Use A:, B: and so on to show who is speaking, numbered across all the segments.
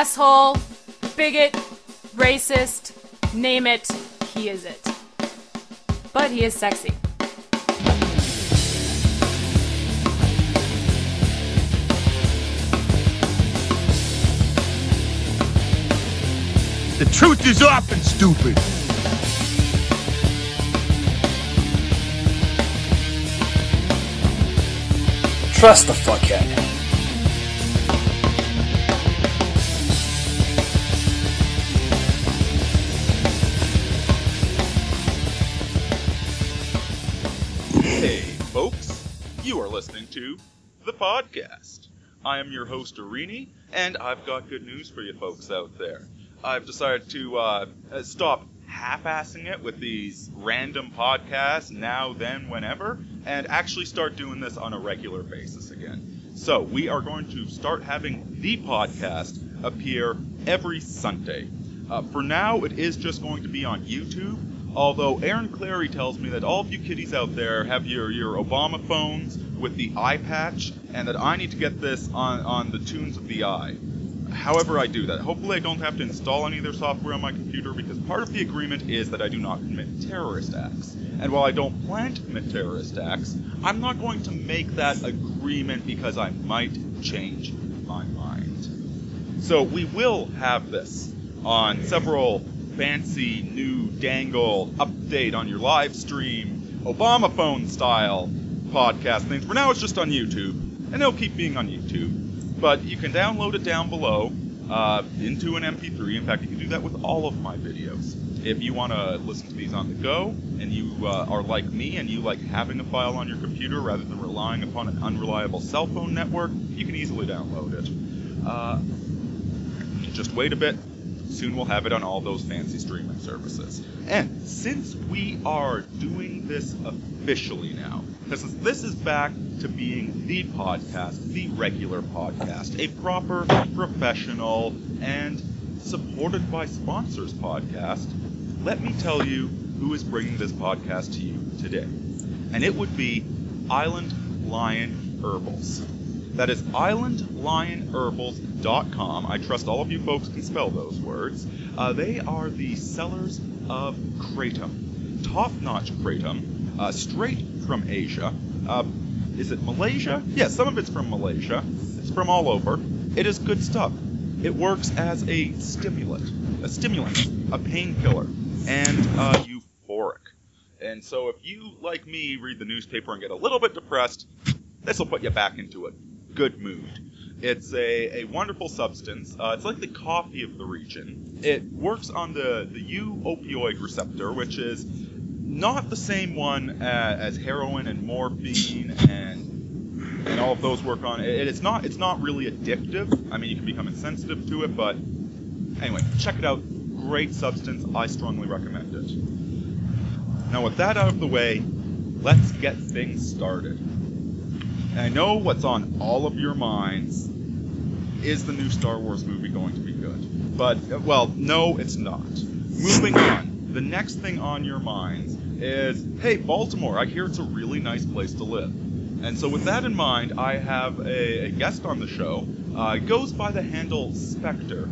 A: asshole, bigot, racist, name it, he is it. But he is sexy.
B: The truth is often stupid.
C: Trust the fuckhead.
D: Hey, folks. You are listening to The Podcast. I am your host, Arini, and I've got good news for you folks out there. I've decided to stop half-assing it with these random podcasts, now, then, whenever, and actually start doing this on a regular basis again. So, we are going to start having the podcast appear every Sunday. For now, it is just going to be on YouTube, although Aaron Clary tells me that all of you kiddies out there have your Obama phones with the eye patch, and that I need to get this on the tunes of the eye. However I do that. Hopefully I don't have to install any of their software on my computer, because part of the agreement is that I do not commit terrorist acts. And while I don't plan to commit terrorist acts, I'm not going to make that agreement because I might change my mind. So we will have this on several fancy new dangle update on your live stream, Obama phone style podcast things. For now it's just on YouTube, and it'll keep being on YouTube. But you can download it down below into an MP3. In fact, you can do that with all of my videos. If you want to listen to these on the go, and you are like me, and you like having a file on your computer rather than relying upon an unreliable cell phone network, you can easily download it. Just wait a bit. Soon we'll have it on all those fancy streaming services. And since we are doing this officially now, because this is back to being the podcast, the regular podcast, a proper, professional, and supported by sponsors podcast, let me tell you who is bringing this podcast to you today. And it would be Island Lion Herbals. That is islandlionherbals.com. I trust all of you folks can spell those words. They are the sellers of kratom. Top-notch kratom, straight from Asia. Is it Malaysia? Yes, some of it's from Malaysia. It's from all over. It is good stuff. It works as a stimulant, a painkiller, and euphoric. And so if you, like me, read the newspaper and get a little bit depressed, this will put you back into a good mood. It's a wonderful substance. It's like the coffee of the region. It works on the U-opioid receptor, which is not the same one as heroin and morphine and all of those work on. It's not really addictive. I mean, you can become insensitive to it, but anyway, check it out. Great substance. I strongly recommend it. Now, with that out of the way, let's get things started. And I know what's on all of your minds. Is the new Star Wars movie going to be good? But, well, no, it's not. Moving on. The next thing on your minds is, hey, Baltimore, I hear it's a really nice place to live. And so with that in mind, I have a guest on the show. Goes by the handle Spectre.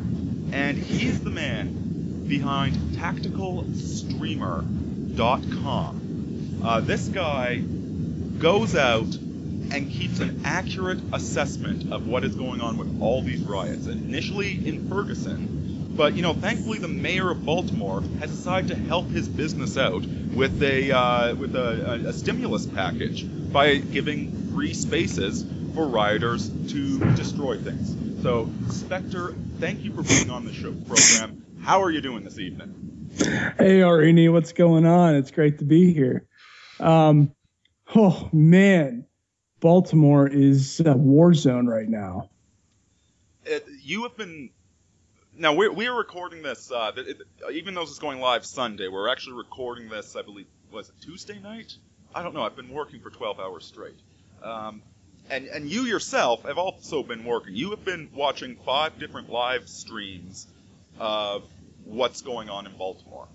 D: And he's the man behind TacticalStreamer.com. This guy goes out and keeps an accurate assessment of what is going on with all these riots. Initially in Ferguson, but thankfully the mayor of Baltimore has decided to help his business out with a stimulus package by giving free spaces for rioters to destroy things. So, Spectre, thank you for being on the show program. How are you doing this evening?
E: Hey, Arini, what's going on? It's great to be here. Oh man. Baltimore is a war zone right now.
D: You have been... Now, we're recording this, even though this is going live Sunday, we're actually recording this, I believe, was it Tuesday night? I don't know, I've been working for 12 hours straight. And you yourself have also been working. You have been watching 5 different live streams of what's going on in Baltimore.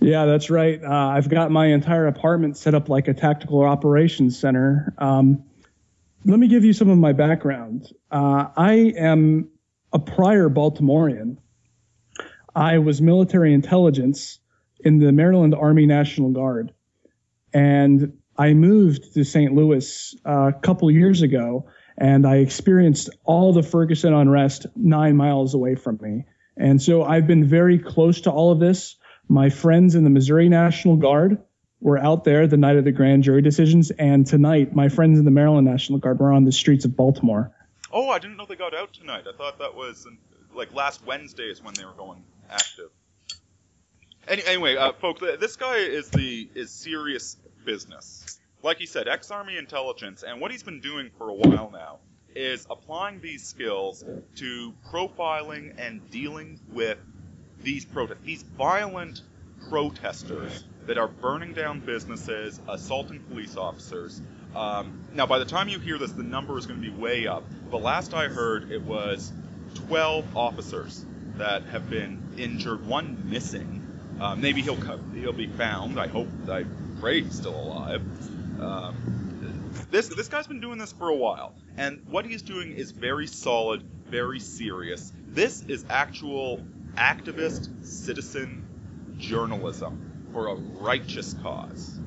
E: Yeah, that's right. I've got my entire apartment set up like a tactical operations center. Let me give you some of my background. I am a prior Baltimorean. I was military intelligence in the Maryland Army National Guard. And I moved to St. Louis a couple years ago, and I experienced all the Ferguson unrest 9 miles away from me. And so I've been very close to all of this. My friends in the Missouri National Guard were out there the night of the grand jury decisions, and tonight my friends in the Maryland National Guard were on the streets of Baltimore.
D: Oh, I didn't know they got out tonight. I thought that was like last Wednesday is when they were going active. Anyway, folks, this guy is serious business. Like he said, ex-Army intelligence, and what he's been doing for a while now is applying these skills to profiling and dealing with these violent protesters that are burning down businesses, assaulting police officers. Now, by the time you hear this, the number is going to be way up. But last I heard, it was 12 officers that have been injured, one missing. Maybe he'll be found. I pray he's still alive. This guy's been doing this for a while, and what he's doing is very solid, very serious. This is actual activist citizen journalism for a righteous cause.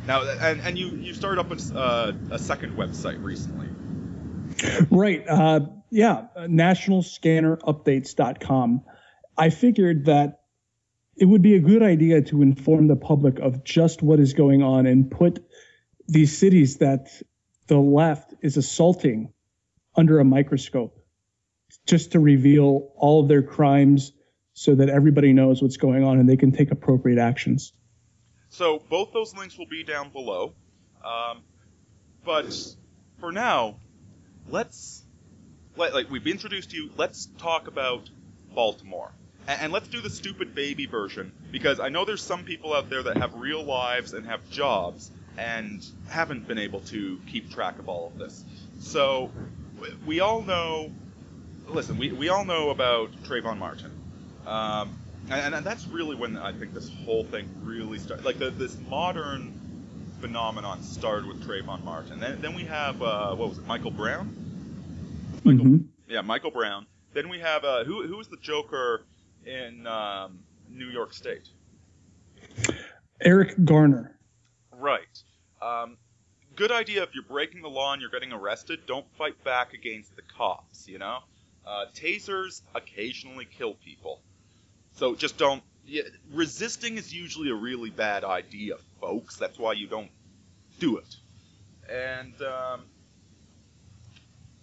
D: Now, and you started up a second website recently.
E: Right. nationalscannerupdates.com. I figured that it would be a good idea to inform the public of just what is going on and put these cities that the left is assaulting under a microscope, just to reveal all of their crimes so that everybody knows what's going on and they can take appropriate actions.
D: So both those links will be down below. But for now, we've introduced you, let's talk about Baltimore. And let's do the stupid baby version, because I know there's some people out there that have real lives and have jobs and haven't been able to keep track of all of this. So we all know, we all know about Trayvon Martin. And that's really when I think this whole thing really started. Like this modern phenomenon started with Trayvon Martin. Then we have, Michael Brown? Michael Brown. Then we have, who was the Joker in New York State?
E: Eric Garner.
D: Right. Good idea if you're breaking the law and you're getting arrested, don't fight back against the cops, you know? Tasers occasionally kill people. So just don't... resisting is usually a really bad idea, folks. That's why you don't do it. And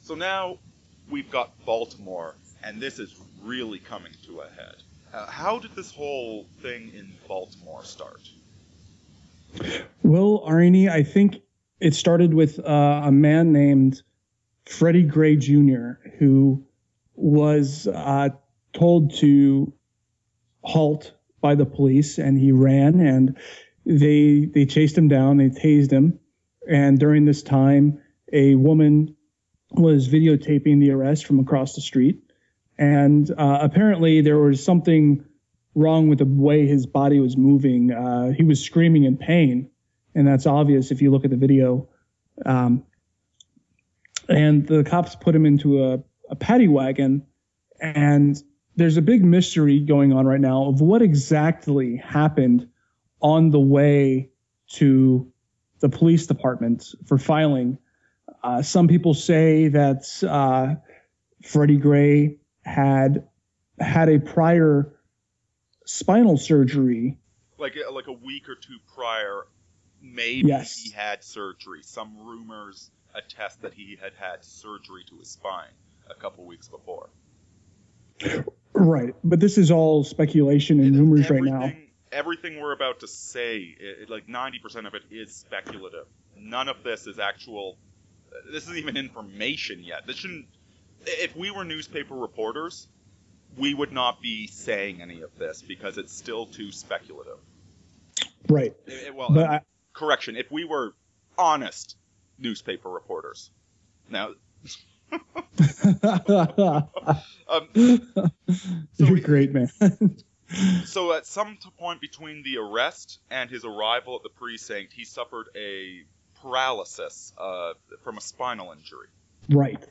D: so now we've got Baltimore, and this is really coming to a head. How did this whole thing in Baltimore start?
E: Well, Arini, I think it started with a man named Freddie Gray Jr., who was told to halt by the police, and he ran, and they chased him down, they tased him, and during this time, a woman was videotaping the arrest from across the street, and apparently there was something wrong with the way his body was moving. He was screaming in pain, and that's obvious if you look at the video. And the cops put him into a paddy wagon, and there's a big mystery going on right now of what exactly happened on the way to the police department for filing. Some people say that Freddie Gray had a prior spinal surgery.
D: Like a week or two prior, maybe
E: yes.
D: He had surgery. Some rumors attest that he had surgery to his spine a couple weeks before.
E: Right, but this is all speculation and rumors right now.
D: Everything we're about to say, like 90% of it is speculative. None of this is actual. This isn't even information yet. This shouldn't. If we were newspaper reporters, we would not be saying any of this because it's still too speculative.
E: Right.
D: Correction. If we were honest newspaper reporters, now.
E: You're great, man.
D: So at some point between the arrest and his arrival at the precinct, he suffered a paralysis from a spinal injury.
E: Right.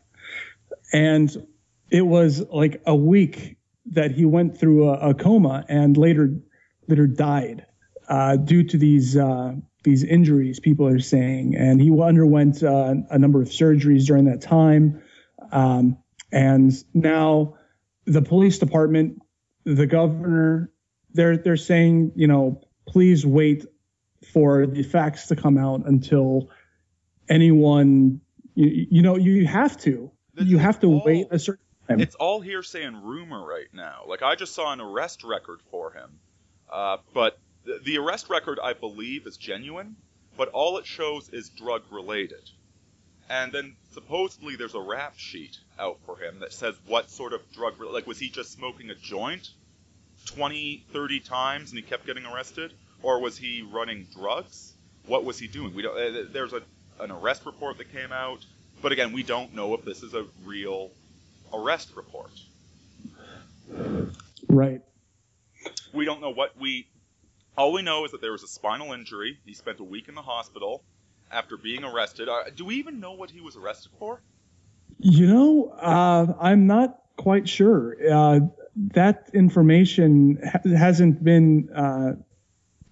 E: And it was like a week that he went through a coma and later died due to these injuries, people are saying. And he underwent a number of surgeries during that time. And now the police department, the governor, they're saying, please wait for the facts to come out until anyone, you have to wait a certain time.
D: It's all hearsay and rumor right now. Like, I just saw an arrest record for him, but the arrest record, I believe, is genuine, but all it shows is drug related. And then supposedly there's a rap sheet out for him that says what sort of drug, like, was he just smoking a joint 20, 30 times and he kept getting arrested? Or was he running drugs? What was he doing? We don't. There's an arrest report that came out, but again, we don't know if this is a real arrest report.
E: Right.
D: We don't know all we know is that there was a spinal injury. He spent a week in the hospital after being arrested. Do we even know what he was arrested for?
E: I'm not quite sure. That information hasn't been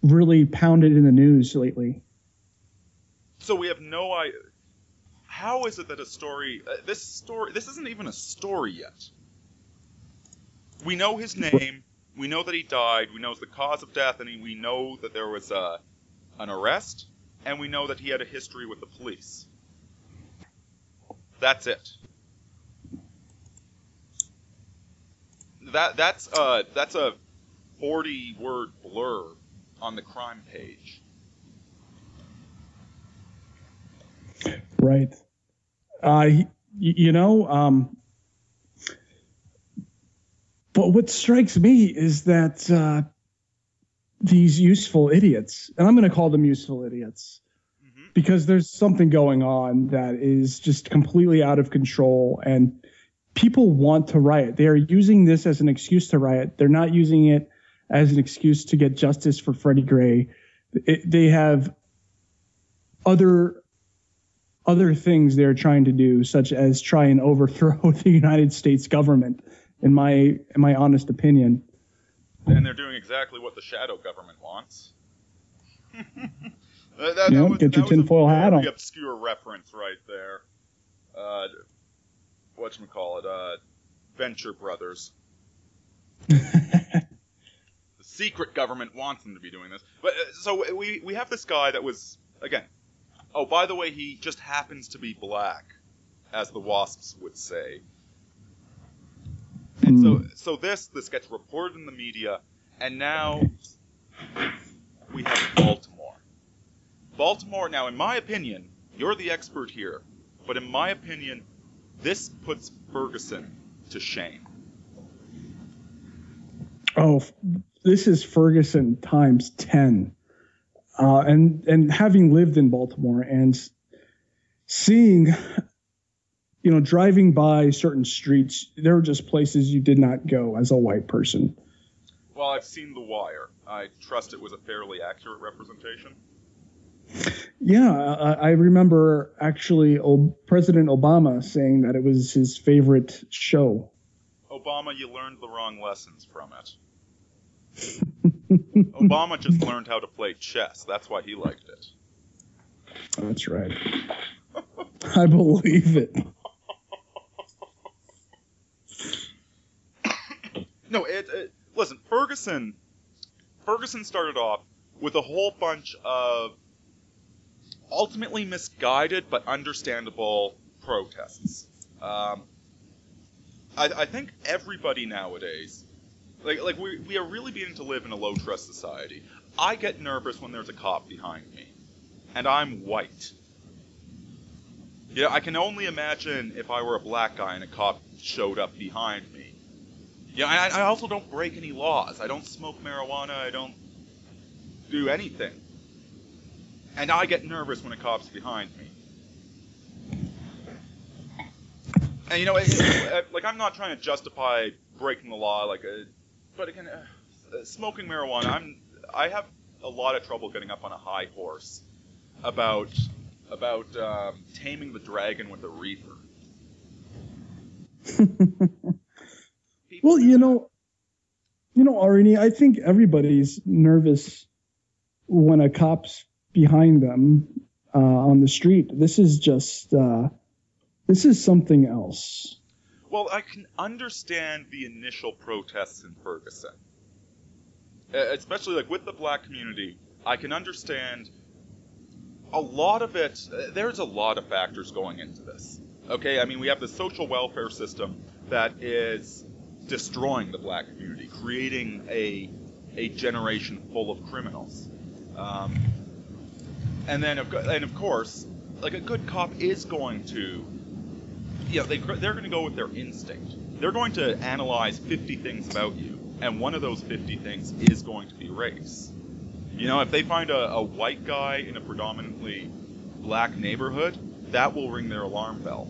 E: really pounded in the news lately.
D: So we have no idea. How is it that this isn't even a story yet. We know his name, we know that he died, we know the cause of death, and we know that there was an arrest, and we know that he had a history with the police. That's it. That's a 40-word blur on the crime page.
E: Right. But what strikes me is that these useful idiots, and I'm going to call them useful idiots, because there's something going on that is just completely out of control, and people want to riot. They are using this as an excuse to riot. They're not using it as an excuse to get justice for Freddie Gray. They have other things they're trying to do, such as try and overthrow the United States government, in my honest opinion.
D: And they're doing exactly what the shadow government wants.
E: Get your tinfoil hat on.
D: Very obscure reference right there. Whatchamacallit, Venture Brothers. The secret government wants them to be doing this. But so we have this guy that was, again, oh, by the way, he just happens to be black, as the Wasps would say. And so this gets reported in the media, and now we have Baltimore. Baltimore, now, in my opinion, you're the expert here, but in my opinion, this puts Ferguson to shame.
E: Oh, this is Ferguson times 10. And having lived in Baltimore and seeing, driving by certain streets, there were just places you did not go as a white person.
D: Well, I've seen The Wire. I trust it was a fairly accurate representation.
E: Yeah, I remember actually President Obama saying that it was his favorite show.
D: Obama, you learned the wrong lessons from it. Obama just learned how to play chess. That's why he liked it.
E: That's right. I believe it.
D: No, listen, Ferguson started off with a whole bunch of ultimately misguided but understandable protests. I think everybody nowadays, like we are really beginning to live in a low trust society. I get nervous when there's a cop behind me, and I'm white. I can only imagine if I were a black guy and a cop showed up behind me. I also don't break any laws. I don't smoke marijuana. I don't do anything. And I get nervous when a cop's behind me. And like, I'm not trying to justify breaking the law, but again, smoking marijuana, I have a lot of trouble getting up on a high horse about taming the dragon with a reefer.
E: Well, Arini, I think everybody's nervous when a cop's behind them on the street. This is just this is something else.
D: Well, I can understand the initial protests in Ferguson, especially like with the black community. I can understand a lot of it. There's a lot of factors going into this. Okay, I mean, we have the social welfare system that is destroying the black community, creating a generation full of criminals. And of course, like a good cop is going to, they're going to go with their instinct. They're going to analyze 50 things about you, and one of those 50 things is going to be race. If they find a white guy in a predominantly black neighborhood, that will ring their alarm bell.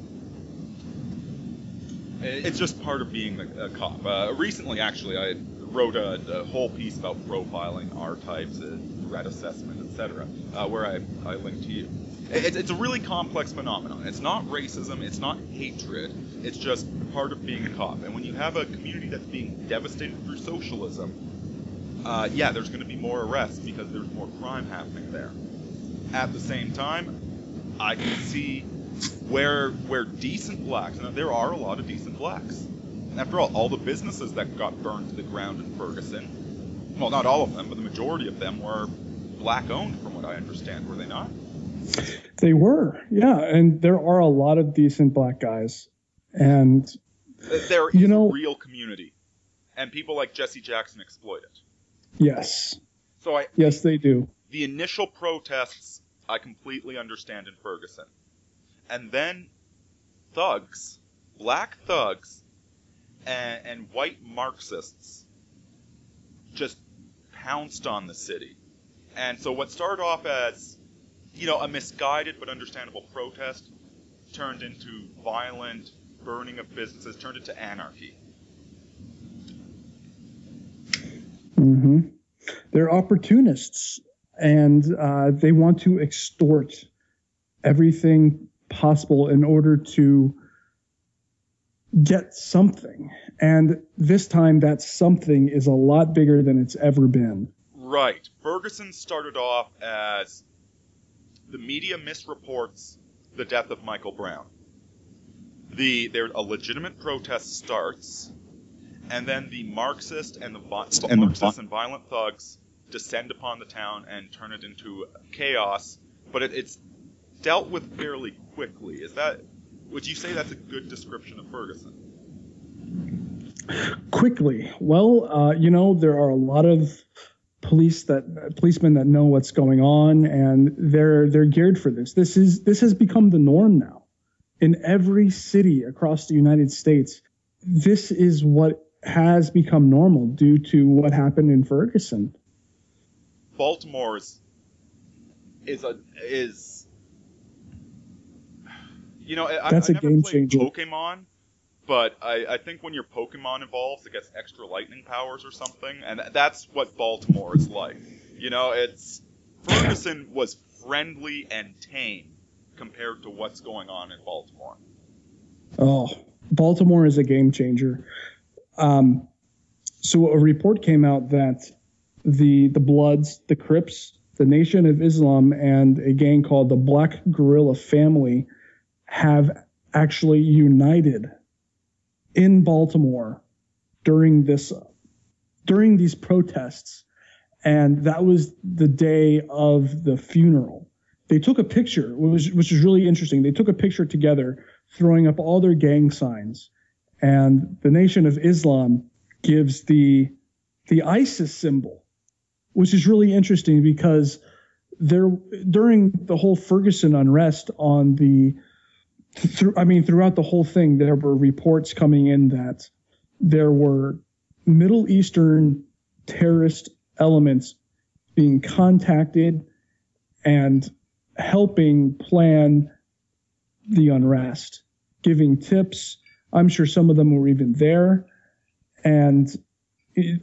D: It's just part of being a cop. Recently, actually, I wrote a whole piece about profiling, R-types, threat assessment, etc., where I linked to you. It's a really complex phenomenon. It's not racism, it's not hatred, it's just part of being a cop. And when you have a community that's being devastated through socialism, there's going to be more arrests because there's more crime happening there. At the same time, I can see where decent blacks, and there are a lot of decent blacks. After all the businesses that got burned to the ground in Ferguson, well, not all of them, but the majority of them were black-owned, from what I understand, were they not?
E: They were, yeah, and there are a lot of decent black guys, and
D: there is a real community, and people like Jesse Jackson exploit it.
E: Yes.
D: So
E: yes, they do.
D: The initial protests, I completely understand in Ferguson. And then thugs, black thugs, and white Marxists just pounced on the city. And so what started off as, a misguided but understandable protest turned into violent burning of businesses, turned into anarchy.
E: Mm-hmm. They're opportunists, and they want to extort everything possible in order to get something. And this time, that something is a lot bigger than it's ever been.
D: Right. Ferguson started off as the media misreports the death of Michael Brown. A legitimate protest starts, and then the Marxist and violent thugs descend upon the town and turn it into chaos. But it's dealt with fairly quickly. Would you say that's a good description of Ferguson?
E: Quickly. Well, there are a lot of policemen that know what's going on, and they're geared for this. This has become the norm now in every city across the United States. This is what has become normal due to what happened in Ferguson.
D: Baltimore is
E: that's a game changer.
D: Pokemon, but I think when your Pokemon evolves, it gets extra lightning powers or something, and that's what Baltimore is like. Ferguson was friendly and tame compared to what's going on in Baltimore.
E: Oh, Baltimore is a game changer. So a report came out that the Bloods, the Crips, the Nation of Islam, and a gang called the Black Guerrilla Family have actually united in Baltimore during these protests. And that was the day of the funeral. They took a picture, which is really interesting. They took a picture together, throwing up all their gang signs. And the Nation of Islam gives the ISIS symbol, which is really interesting because during the whole Ferguson unrest throughout the whole thing, there were reports coming in that there were Middle Eastern terrorist elements being contacted and helping plan the unrest, giving tips. I'm sure some of them were even there. And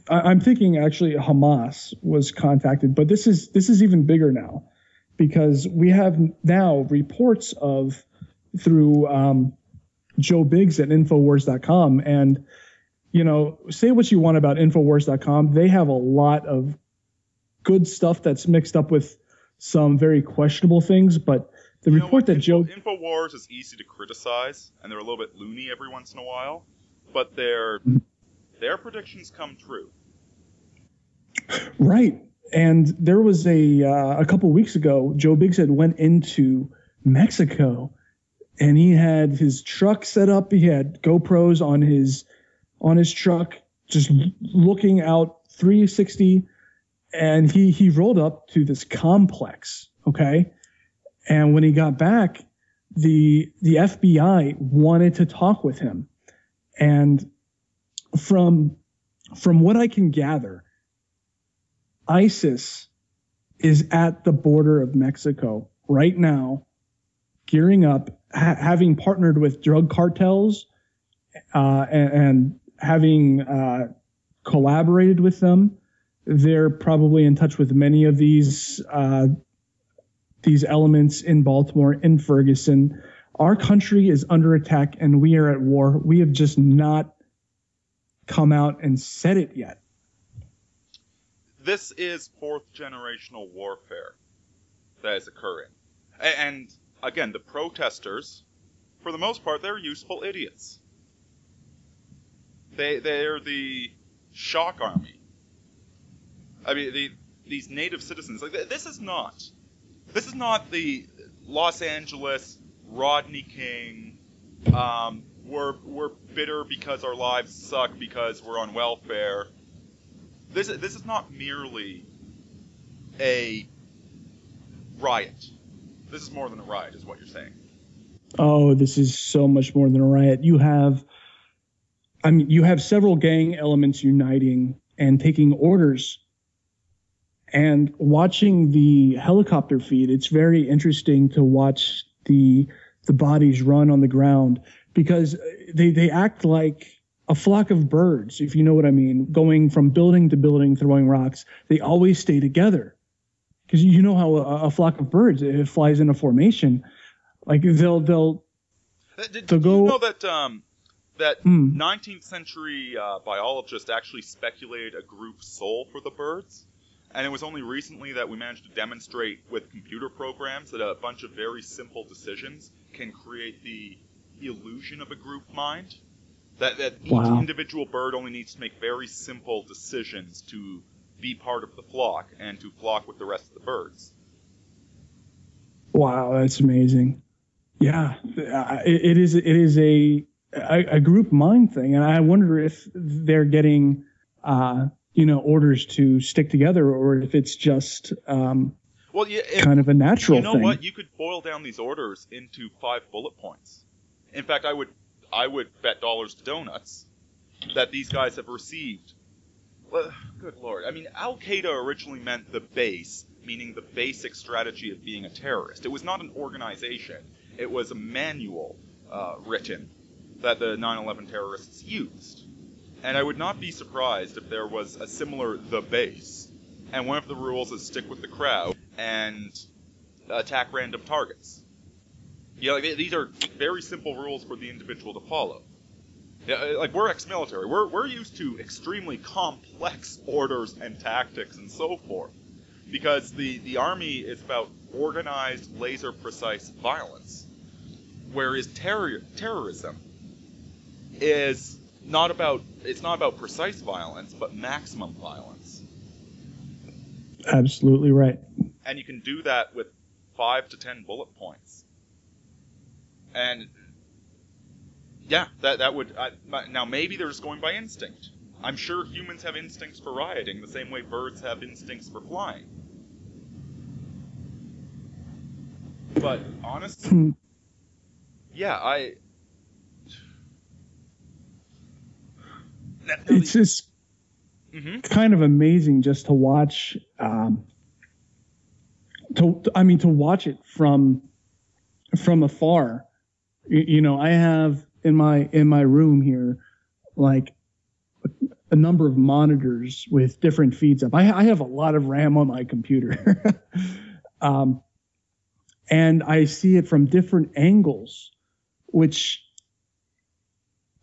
E: I'm thinking actually Hamas was contacted, but this is even bigger now because we have now reports through Joe Biggs at Infowars.com. And, say what you want about Infowars.com. They have a lot of good stuff that's mixed up with some very questionable things. But the report that
D: Infowars is easy to criticize, and they're a little bit loony every once in a while, but their predictions come true.
E: Right. And there was a couple weeks ago, Joe Biggs had went into Mexico, and he had his truck set up. He had GoPros on his truck, just looking out 360. And he rolled up to this complex. Okay. And when he got back, the FBI wanted to talk with him. And from what I can gather, ISIS is at the border of Mexico right now, gearing up, having partnered with drug cartels, and having collaborated with them. They're probably in touch with many of these elements in Baltimore, in Ferguson. Our country is under attack, and we are at war. We have just not come out and said it yet.
D: This is fourth generational warfare that is occurring. And again, the protesters, for the most part, they're useful idiots. They're the shock army. I mean, these native citizens. Like this is not the Los Angeles Rodney King. We're bitter because our lives suck because we're on welfare. This is not merely a riot. This is more than a riot, is what you're saying.
E: Oh, this is so much more than a riot. You have several gang elements uniting and taking orders. And watching the helicopter feed, it's very interesting to watch the bodies run on the ground, because they act like a flock of birds, if you know what I mean, going from building to building, throwing rocks. They always stay together, because you know how a flock of birds, it flies in a formation. Like they'll go.
D: You know that 19th century biologist actually speculated a group soul for the birds, and it was only recently that we managed to demonstrate with computer programs that a bunch of very simple decisions can create the illusion of a group mind. That each individual bird only needs to make very simple decisions to be part of the flock and to flock with the rest of the birds.
E: Wow, that's amazing. Yeah, it is a group mind thing, and I wonder if they're getting orders to stick together, or if it's just kind of a natural thing.
D: You know what? You could boil down these orders into 5 bullet points. In fact, I would bet dollars to donuts that these guys have received. Well, good lord. I mean, Al-Qaeda originally meant the base, meaning the basic strategy of being a terrorist. It was not an organization. It was a manual written that the 9/11 terrorists used. And I would not be surprised if there was a similar the base, and one of the rules is stick with the crowd and attack random targets. These are very simple rules for the individual to follow. Yeah, like we're ex-military. We're used to extremely complex orders and tactics and so forth, because the army is about organized, laser-precise violence, whereas terrorism is not about precise violence, but maximum violence.
E: Absolutely right.
D: And you can do that with 5 to 10 bullet points. And yeah, that would now maybe they're just going by instinct. I'm sure humans have instincts for rioting the same way birds have instincts for flying. But honestly, yeah,
E: it's just kind of amazing just to watch. To watch it from afar. I have in my room here, like a number of monitors with different feeds up. I have a lot of RAM on my computer, and I see it from different angles, which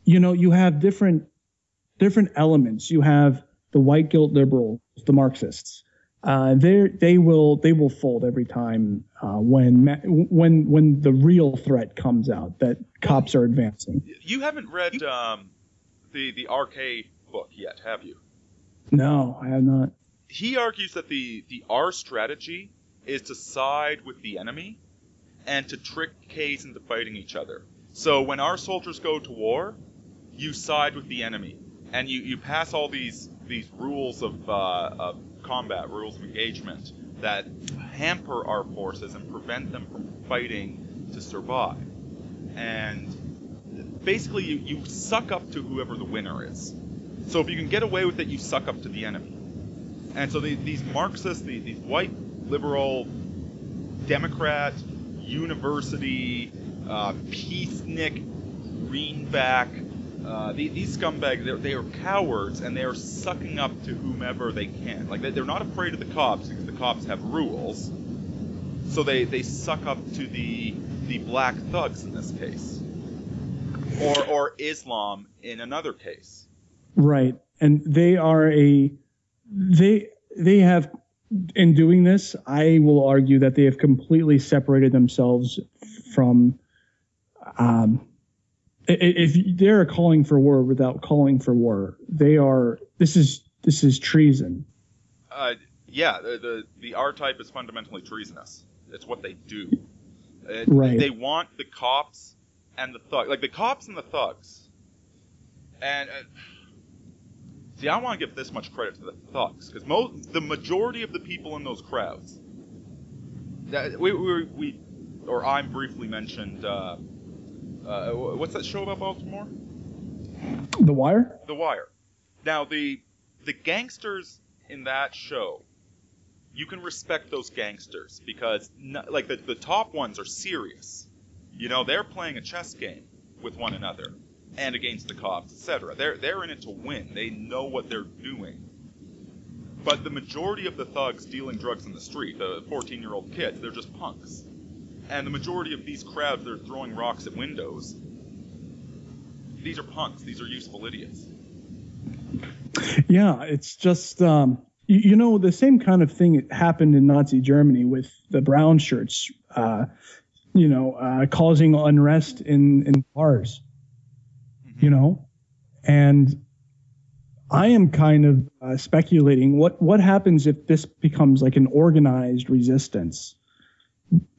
E: you have different elements. You have the white guilt liberals, the Marxists. They will fold every time when the real threat comes out that cops are advancing.
D: You haven't read the RK book yet, have you?
E: No, I have not.
D: He argues that the R strategy is to side with the enemy and to trick Ks into fighting each other. So when our soldiers go to war, you side with the enemy, and you pass all these rules of combat, rules of engagement that hamper our forces and prevent them from fighting to survive. And basically, you suck up to whoever the winner is. So if you can get away with it, you suck up to the enemy. And so these Marxists, these white liberal Democrat university peacenik greenback, these scumbags, they are cowards, and they are sucking up to whomever they can. Like, they're not afraid of the cops because the cops have rules, so they suck up to the black thugs in this case, or Islam in another case.
E: Right, and they have, in doing this, I will argue that they have completely separated themselves from. If they're calling for war without calling for war, this is treason.
D: Yeah, the R type is fundamentally treasonous. It's what they do.
E: Right.
D: They want the cops and the thugs, like the cops and the thugs. And see, I want to give this much credit to the thugs, because the majority of the people in those crowds, that I briefly mentioned. What's that show about Baltimore?
E: The Wire?
D: The Wire. Now, the gangsters in that show, you can respect those gangsters because, like, the top ones are serious. They're playing a chess game with one another and against the cops, etc. They're in it to win. They know what they're doing. But the majority of the thugs dealing drugs in the street, the 14-year-old kids, they're just punks. And the majority of these crowds that are throwing rocks at windows, these are punks. These are useful idiots.
E: Yeah, it's just, the same kind of thing happened in Nazi Germany with the brown shirts, causing unrest in bars, And I am kind of speculating what happens if this becomes like an organized resistance.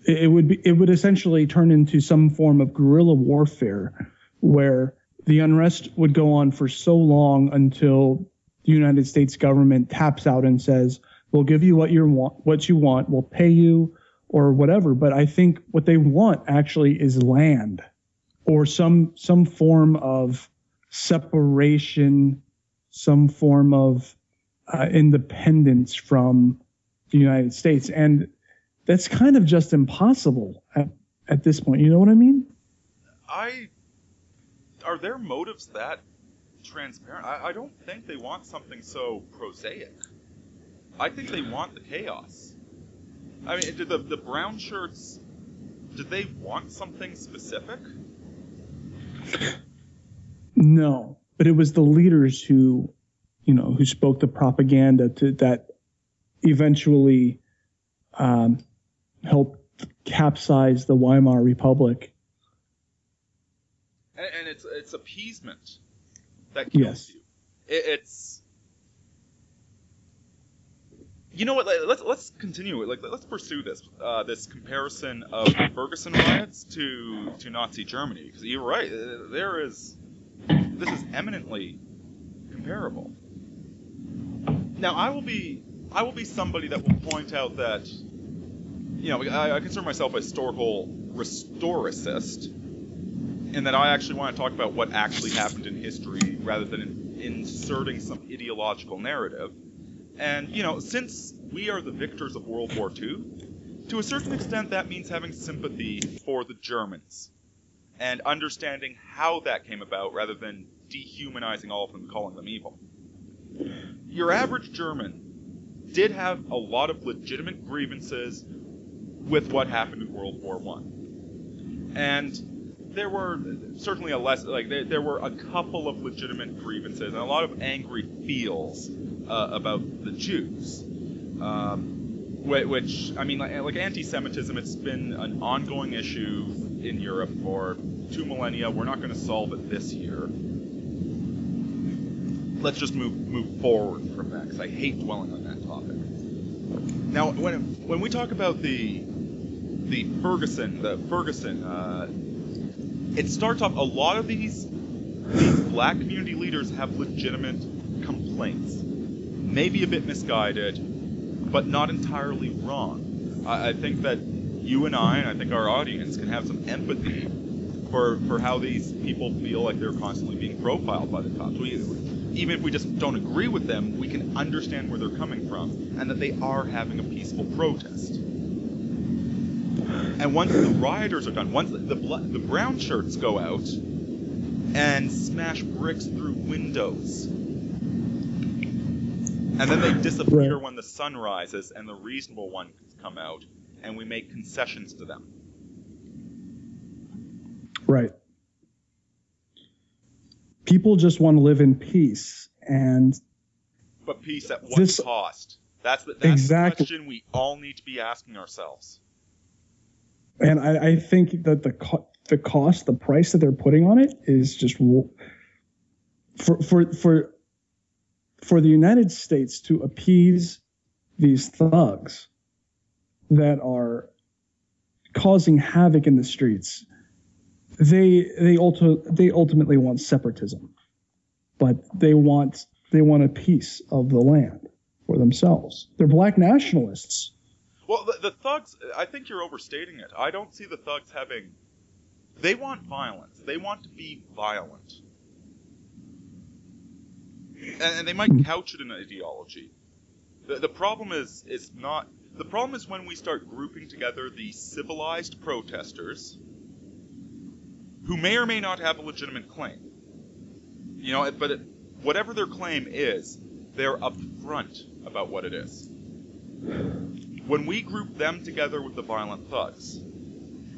E: It would essentially turn into some form of guerrilla warfare where the unrest would go on for so long until the United States government taps out and says, we'll give you what you want, we'll pay you or whatever. But I think what they want actually is land or some form of separation, some form of independence from the United States. And that's kind of just impossible at this point. You know what I mean?
D: Are their motives that transparent? I don't think they want something so prosaic. I think they want the chaos. I mean, did the brown shirts, did they want something specific?
E: No, but it was the leaders who spoke the propaganda that eventually helped capsize the Weimar Republic.
D: And it's appeasement that kills you. It's what? Let's continue. Let's pursue this comparison of the Ferguson riots to Nazi Germany, because you're right. This is eminently comparable. Now, I will be somebody that will point out that I consider myself a historical restoricist, in that I actually want to talk about what actually happened in history rather than inserting some ideological narrative. And, since we are the victors of World War II, to a certain extent that means having sympathy for the Germans and understanding how that came about rather than dehumanizing all of them and calling them evil. Your average German did have a lot of legitimate grievances with what happened in World War I. And there were certainly there were a couple of legitimate grievances and a lot of angry feels about the Jews. Which, I mean, like anti-Semitism, it's been an ongoing issue in Europe for 2 millennia. We're not going to solve it this year. Let's just move forward from that, because I hate dwelling on that topic. Now, when we talk about the Ferguson, it starts off, a lot of these black community leaders have legitimate complaints, maybe a bit misguided, but not entirely wrong. I think that you and I think our audience can have some empathy for how these people feel like they're constantly being profiled by the cops. Even if we just don't agree with them, we can understand where they're coming from, and that they are having a peaceful protest. And once the rioters are done, once the brown shirts go out and smash bricks through windows, and then they disappear when the sun rises and the reasonable ones come out, and we make concessions to them.
E: Right. People just want to live in peace,
D: but peace at what cost? That's exactly the question we all need to be asking ourselves.
E: And I think that the cost, the price that they're putting on it is just for the United States to appease these thugs that are causing havoc in the streets. They ultimately want separatism, but they want a piece of the land for themselves. They're black nationalists.
D: Well, the thugs, I think you're overstating it. I don't see the thugs having... They want violence. They want to be violent. And they might couch it in an ideology. The problem is not... The problem is when we start grouping together the civilized protesters, who may or may not have a legitimate claim. Whatever their claim is, they're upfront about what it is. When we group them together with the violent thugs,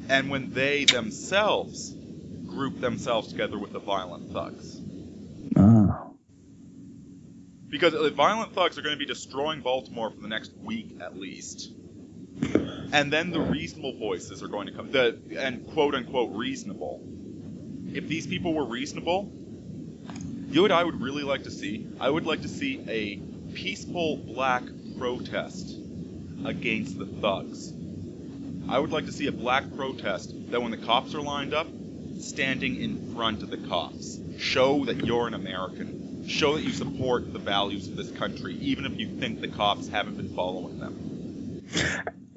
D: and when they themselves group themselves together with the violent thugs. Because the violent thugs are going to be destroying Baltimore for the next week at least. And then the reasonable voices are going to come, and quote-unquote reasonable. If these people were reasonable, you know what I would really like to see? I would like to see a peaceful black protest against the thugs. I would like to see a black protest that when the cops are lined up, standing in front of the cops. Show that you're an American. Show that you support the values of this country, even if you think the cops haven't been following them.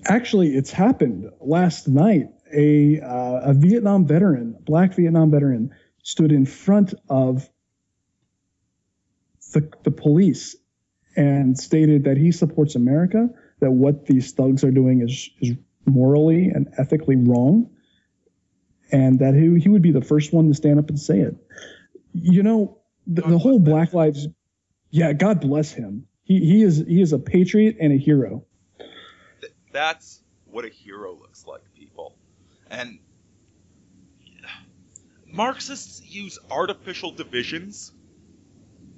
E: Actually, it's happened. Last night, a Vietnam veteran, black Vietnam veteran, stood in front of the police and stated that he supports America, that what these thugs are doing is morally and ethically wrong, and that he would be the first one to stand up and say it. The whole Black Lives... Yeah, God bless him. He is a patriot and a hero.
D: That's what a hero looks like, people. And Marxists use artificial divisions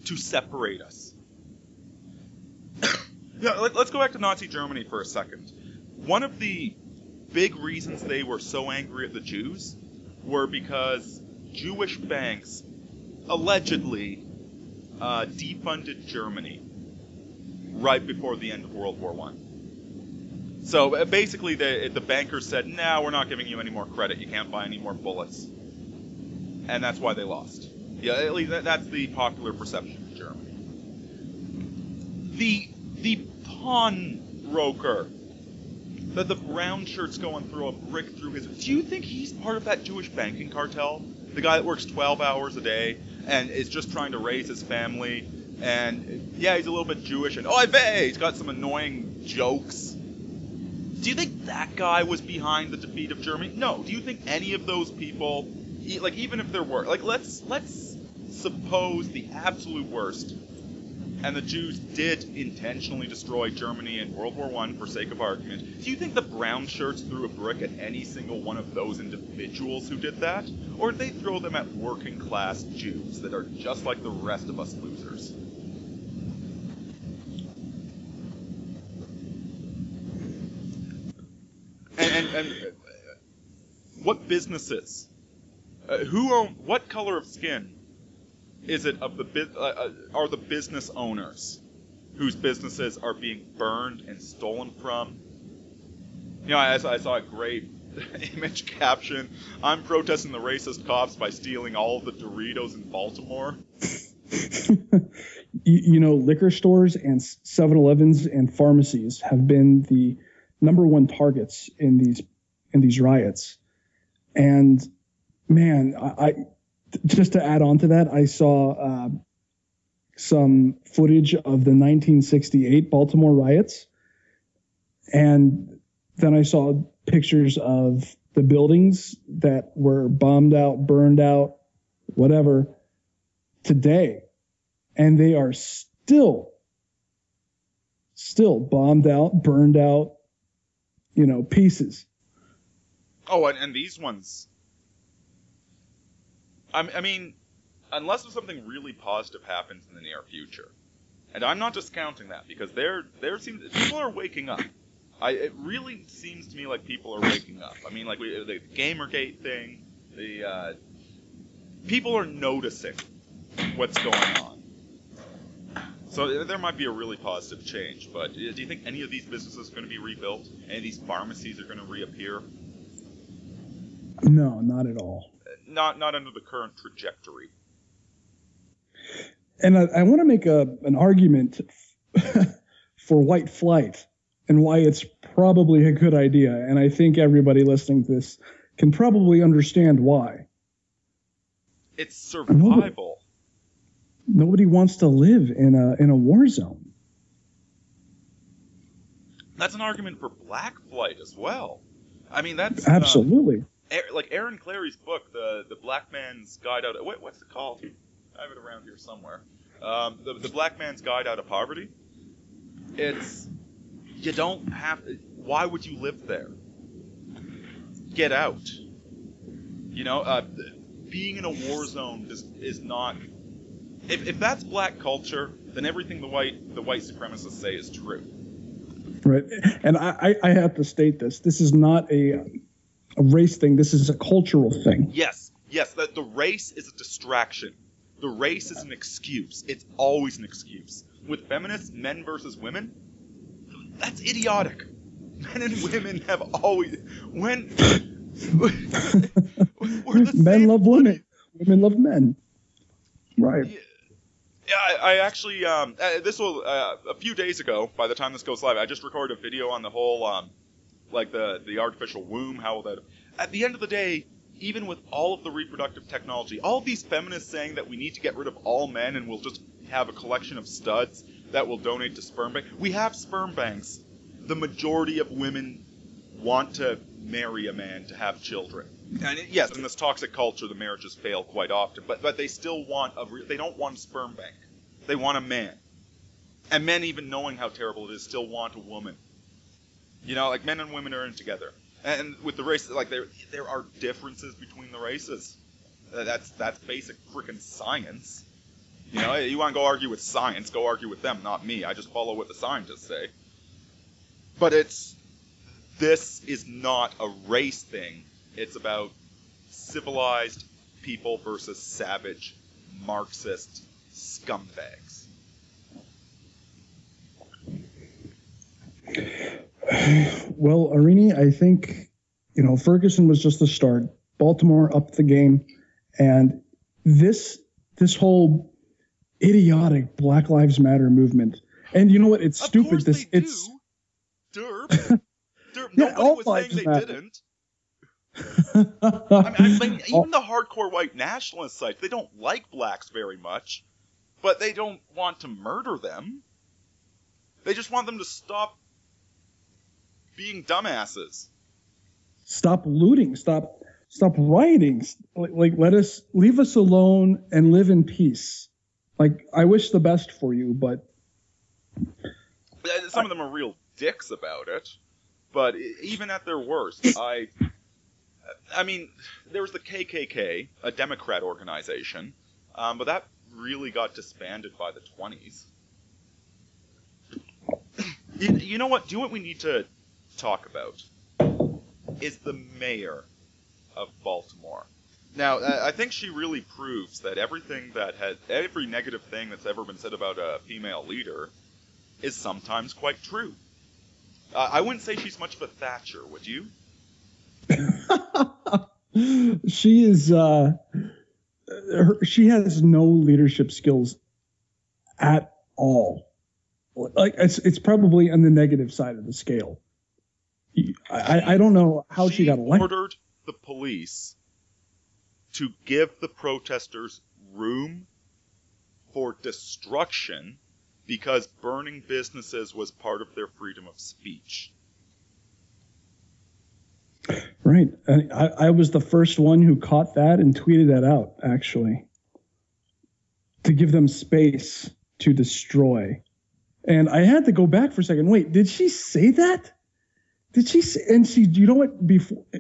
D: to separate us. Let's go back to Nazi Germany for a second. One of the big reasons they were so angry at the Jews were because Jewish banks allegedly defunded Germany right before the end of World War I. So basically the bankers said, no, we're not giving you any more credit. You can't buy any more bullets. And that's why they lost. Yeah, at least that's the popular perception in Germany. The pawnbroker, the brown shirt's going through a brick through his... Do you think he's part of that Jewish banking cartel? The guy that works 12 hours a day and is just trying to raise his family. And yeah, he's a little bit Jewish and oy vey, he's got some annoying jokes. Do you think that guy was behind the defeat of Germany? No. Do you think any of those people, even if there were, let's suppose the absolute worst, and the Jews did intentionally destroy Germany in World War I for sake of argument, do you think the brown shirts threw a brick at any single one of those individuals who did that? Or did they throw them at working class Jews that are just like the rest of us losers? And what businesses? What color of skin is it of are the business owners whose businesses are being burned and stolen from? You know, I saw a great image caption: "I'm protesting the racist cops by stealing all of the Doritos in Baltimore."
E: You know, liquor stores and 7-Elevens and pharmacies have been the number one targets in these riots. And man, I just to add on to that, I saw some footage of the 1968 Baltimore riots, and then I saw pictures of the buildings that were bombed out, burned out, whatever, today, and they are still bombed out, burned out, pieces.
D: Oh, and these ones. I mean, unless something really positive happens in the near future, and I'm not discounting that, because people are waking up. It really seems to me like people are waking up. I mean, like the Gamergate thing, people are noticing what's going on. So there might be a really positive change. But do you think any of these businesses are going to be rebuilt? Any of these pharmacies are going to reappear?
E: No, not at all.
D: Not under the current trajectory.
E: And I want to make an argument for white flight and why it's probably a good idea. And I think everybody listening to this can probably understand why.
D: It's survival.
E: Nobody wants to live in a war zone.
D: That's an argument for black flight as well. I mean, that's
E: absolutely.
D: Like Aaron Clary's book, the Black Man's Guide Out. What's it called? I have it around here somewhere. The Black Man's Guide Out of Poverty. You don't have. Why would you live there? Get out. Being in a war zone is not. If that's black culture, then everything the white supremacists say is true.
E: Right, and I have to state this. This is not a race thing. This is a cultural thing.
D: Yes. That the race is a distraction. The race is an excuse. It's always an excuse. With feminists, men versus women, that's idiotic. Men and women have always men
E: love women. Women love men. Right.
D: Yeah, I actually this will a few days ago. By the time this goes live, I just recorded a video on the whole like the artificial womb. How will that? At the end of the day, even with all of the reproductive technology, all of these feminists saying that we need to get rid of all men and we'll just have a collection of studs that will donate to sperm banks. We have sperm banks. The majority of women want to marry a man to have children. And yes, in this toxic culture, the marriages fail quite often. But they still want they don't want a sperm bank. They want a man. And men, even knowing how terrible it is, still want a woman. Like men and women are in together. And with the races, like there are differences between the races. That's basic freaking science. You want to go argue with science, go argue with them, not me. I just follow what the scientists say. But this is not a race thing. It's about civilized people versus savage, Marxist scumbags.
E: Well, Arini, I think, Ferguson was just the start. Baltimore upped the game. And this whole idiotic Black Lives Matter movement. And you know what? It's stupid.
D: It's Derp. Nobody was saying they didn't. I mean, even the hardcore white nationalist sites, they don't like blacks very much, but they don't want to murder them. They just want them to stop being dumbasses.
E: Stop looting. Stop rioting. Leave us alone and live in peace. Like, I wish the best for you, but
D: Some of them are real dicks about it, but even at their worst, I mean, there was the KKK, a Democrat organization, but that really got disbanded by the 20s. You know what? Do you know what we need to talk about? Is the mayor of Baltimore. Now, I think she really proves that every negative thing that's ever been said about a female leader is sometimes quite true. I wouldn't say she's much of a Thatcher, would you?
E: she is. She has no leadership skills at all. Like, it's probably on the negative side of the scale. I don't know how she got elected.
D: She ordered the police to give the protesters room for destruction because burning businesses was part of their freedom of speech.
E: Right. I was the first one who caught that and tweeted that out, actually. To give them space to destroy. And I had to go back for a second. Wait, did she say that? Did she say, and she, you know what,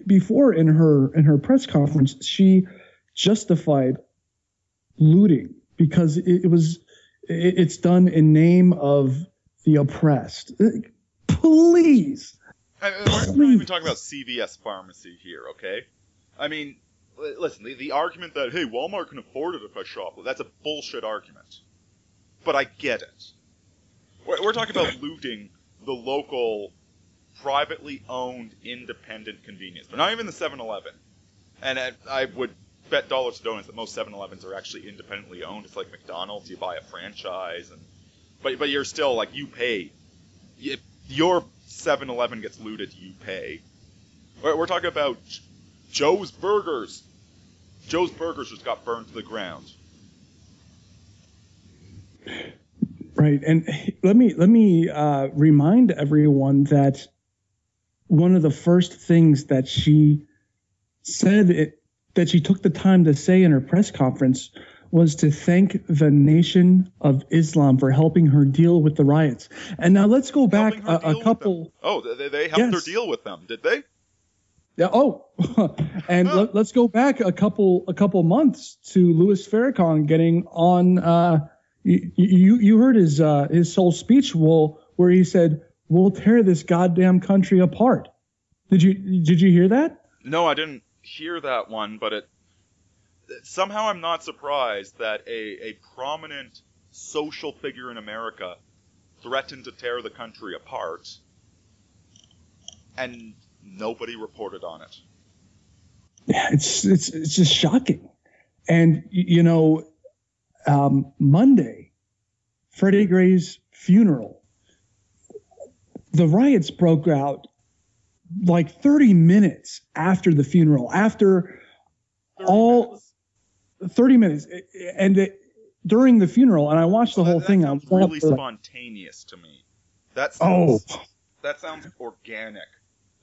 E: before in her press conference, she justified looting because it's done in name of the oppressed. Please.
D: We're not even talking about CVS Pharmacy here, okay? I mean, listen, the argument that, hey, Walmart can afford it if I shop, that's a bullshit argument. But I get it. We're talking about looting the local, privately owned, independent convenience store. Not even the 7-Eleven. And I would bet dollars to donuts that most 7-Elevens are actually independently owned. It's like McDonald's, you buy a franchise, but you're still, like, you pay. If your 7-Eleven gets looted, you pay. We're talking about Joe's Burgers. Joe's Burgers just got burned to the ground.
E: Right, and let me remind everyone that one of the first things that she said that she took the time to say in her press conference was to thank the Nation of Islam for helping her deal with the riots. And now let's go back a couple.
D: Oh, they helped her deal with them, did they?
E: Yeah. Oh, and let's go back a couple months to Louis Farrakhan getting on. You heard his whole speech where he said, "We'll tear this goddamn country apart." Did you hear that?
D: No, I didn't hear that one, but somehow I'm not surprised that a prominent social figure in America threatened to tear the country apart, and nobody reported on it.
E: Yeah, it's just shocking. And Monday, Freddie Gray's funeral, the riots broke out like 30 minutes after the funeral, after 30 minutes. And during the funeral, and I watched the whole thing.
D: That sounds really spontaneous to me. That sounds organic.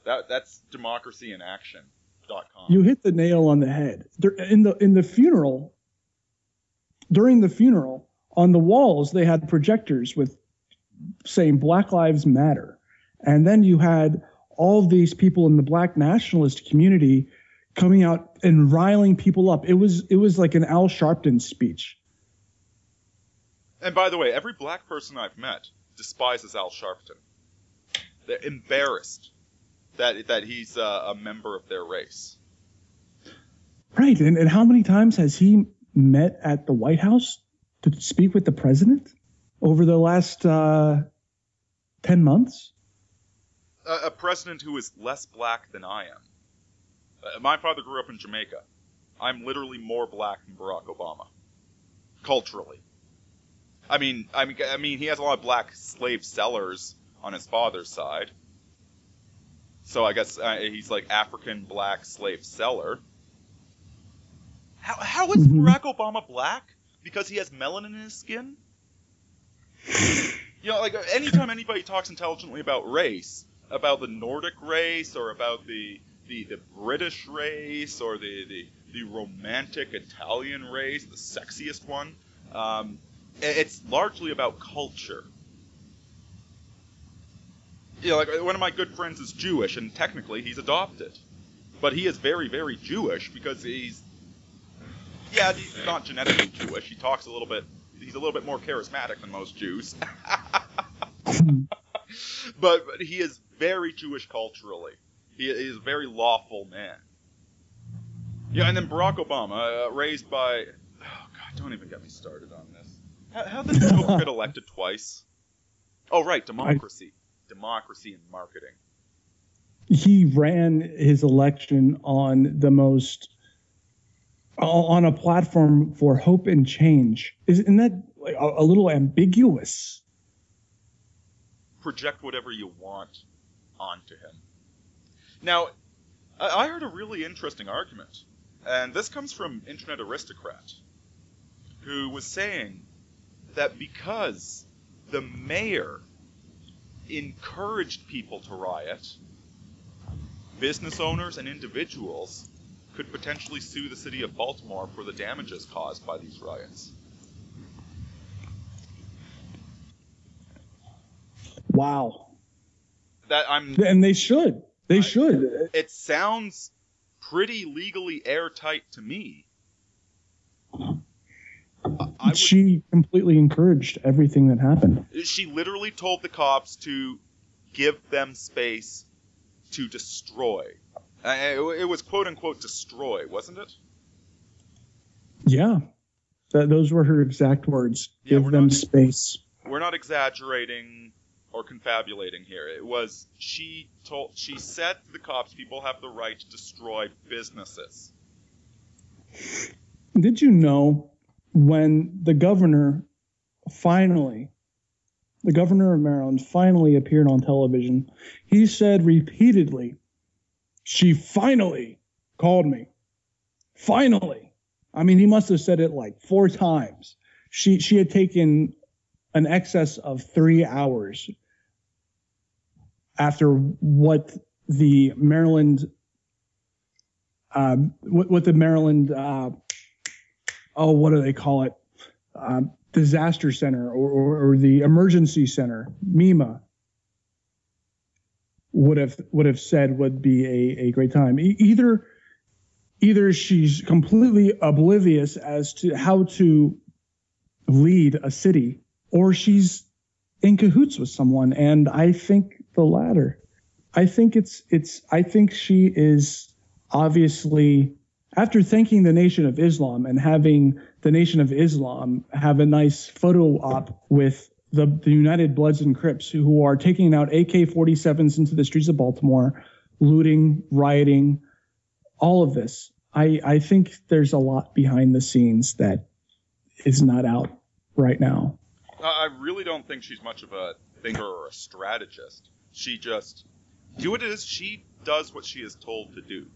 D: That's democracy in action.com.
E: You hit the nail on the head. In the funeral, during the funeral, on the walls, they had projectors with saying Black Lives Matter. And then you had all these people in the Black nationalist community coming out and riling people up. It was like an Al Sharpton speech.
D: And by the way, every black person I've met despises Al Sharpton. They're embarrassed that he's a member of their race.
E: Right. And how many times has he met at the White House to speak with the president over the last 10 months?
D: A president who is less black than I am. My father grew up in Jamaica. I'm literally more black than Barack Obama, culturally. I mean, he has a lot of black slave sellers on his father's side. So I guess he's like African black slave seller. How is Barack Obama black? Because he has melanin in his skin? Like anytime anybody talks intelligently about race, about the Nordic race or about the British race or the romantic Italian race, the sexiest one, It's largely about culture. You know, like one of my good friends is Jewish, and technically he's adopted. But he is very, very Jewish because he's not genetically Jewish. He talks he's a little bit more charismatic than most Jews. but he is very Jewish culturally. He is a very lawful man. Yeah, and then Barack Obama, raised by... Oh, God, don't even get me started on this. How did Trump get elected twice? Oh, right, democracy. Democracy and marketing.
E: He ran his election on on a platform for hope and change. Isn't that like a little ambiguous?
D: Project whatever you want onto him. Now, I heard a really interesting argument, and this comes from Internet Aristocrat, who was saying that because the mayor encouraged people to riot, business owners and individuals could potentially sue the city of Baltimore for the damages caused by these riots.
E: Wow.
D: And
E: they should. They should.
D: It sounds pretty legally airtight to me.
E: She completely encouraged everything that happened.
D: She literally told the cops to give them space to destroy. It was quote-unquote destroy, wasn't it?
E: Yeah. Those were her exact words. Give them space.
D: We're not exaggerating or confabulating here. It was, she said to the cops, people have the right to destroy businesses.
E: Did you know when the governor of Maryland finally appeared on television, he said repeatedly, she finally called me. Finally. I mean, he must have said it like 4 times. She had taken an excess of 3 hours after what the Maryland, what the Maryland, what do they call it? Disaster Center or the Emergency Center, MEMA, would have said would be a great time. Either she's completely oblivious as to how to lead a city, or she's in cahoots with someone, and I think the latter. I think I think she is obviously, after thanking the Nation of Islam and having the Nation of Islam have a nice photo op with the United Bloods and Crips who are taking out AK-47s into the streets of Baltimore, looting, rioting, all of this. I think there's a lot behind the scenes that is not out right now.
D: I really don't think she's much of a thinker or a strategist. She just, she does what she is told to do.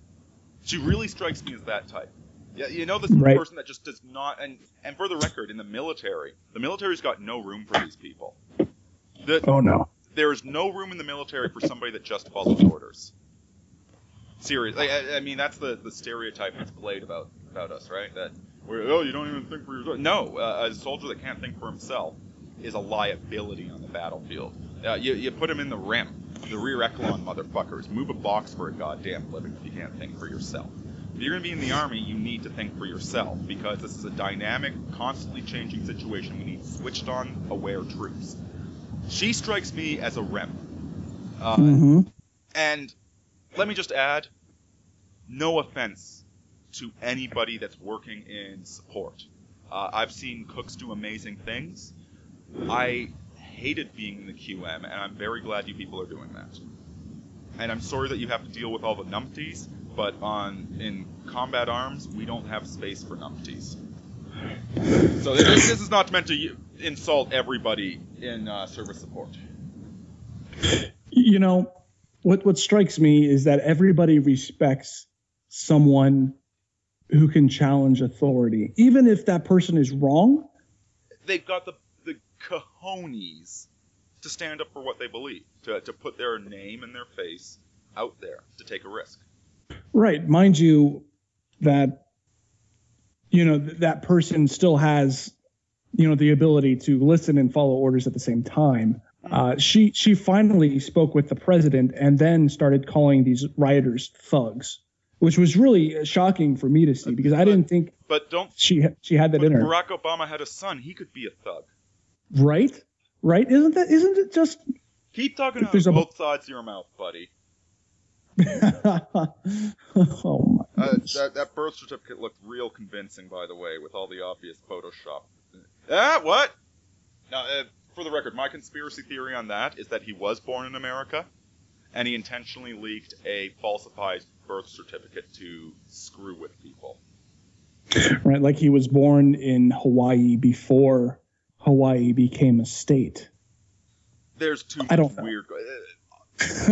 D: She really strikes me as that type. Yeah, you know, this
E: right.
D: Person that just does not, and for the record, in the military's got no room for these people.
E: Oh no.
D: There is no room in the military for somebody that just follows orders. Seriously, I mean, that's the stereotype that's played about us, right? That you don't even think for yourself. No, a soldier that can't think for himself is a liability on the battlefield. You put him in the rim, the rear echelon motherfuckers. Move a box for a goddamn living if you can't think for yourself. If you're going to be in the Army, you need to think for yourself, because this is a dynamic, constantly changing situation. We need switched on, aware troops. She strikes me as a rim. And let me just add, no offense to anybody that's working in support. I've seen cooks do amazing things. I hated being in the QM, and I'm very glad you people are doing that. And I'm sorry that you have to deal with all the numpties, but in combat arms, we don't have space for numpties. So this is not meant to insult everybody in service support.
E: You know, what strikes me is that everybody respects someone who can challenge authority, even if that person is wrong.
D: They've got the cojones to stand up for what they believe, to put their name and their face out there, to take a risk.
E: Right. Mind you, that, you know, that person still has the ability to listen and follow orders at the same time. She finally spoke with the president and then started calling these rioters thugs, which was really shocking for me to see because I didn't think she had that in her.
D: Barack Obama had a son; he could be a thug,
E: right? Isn't it just
D: keep talking out of both sides of your mouth, buddy?
E: Oh my!
D: That birth certificate looked real convincing, by the way, with all the obvious Photoshop. What? Now, for the record, my conspiracy theory on that is that he was born in America, and he intentionally leaked a falsified birth certificate to screw with people.
E: Right, like he was born in Hawaii before Hawaii became a state.
D: There's too much weird.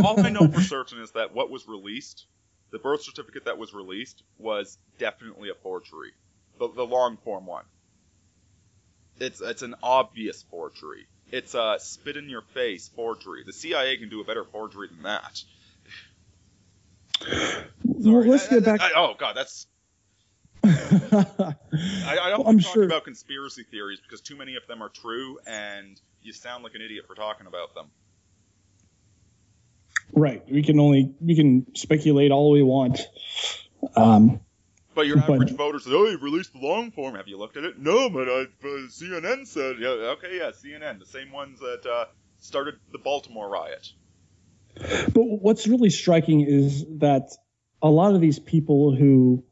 D: All I know for certain is that what was released, the birth certificate that was released, was definitely a forgery. The long form one. It's an obvious forgery. It's a spit in your face forgery. The CIA can do a better forgery than that.
E: Well, let's get back.
D: Oh God, that's. I don't want to talk about conspiracy theories because too many of them are true, and you sound like an idiot for talking about them.
E: Right. We can speculate all we want.
D: But your average voter says, "Oh, you've released the long form. Have you looked at it?" No, but CNN said, "Yeah, okay, yeah, CNN, the same ones that started the Baltimore riot."
E: But what's really striking is that a lot of these people who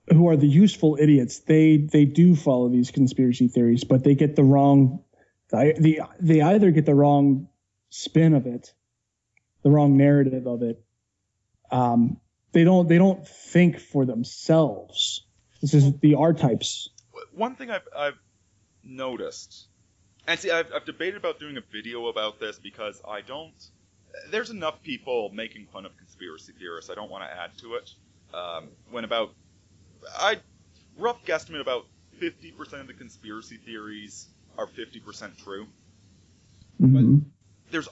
E: are the useful idiots, they do follow these conspiracy theories, but they get the wrong. They either get the wrong spin of it, the wrong narrative of it. They don't think for themselves. This is the R-types.
D: One thing I've noticed, and see, I've debated about doing a video about this because I don't. There's enough people making fun of conspiracy theorists. I don't want to add to it. Rough guesstimate about 50% of the conspiracy theories are 50% true.
E: Mm-hmm.
D: But they're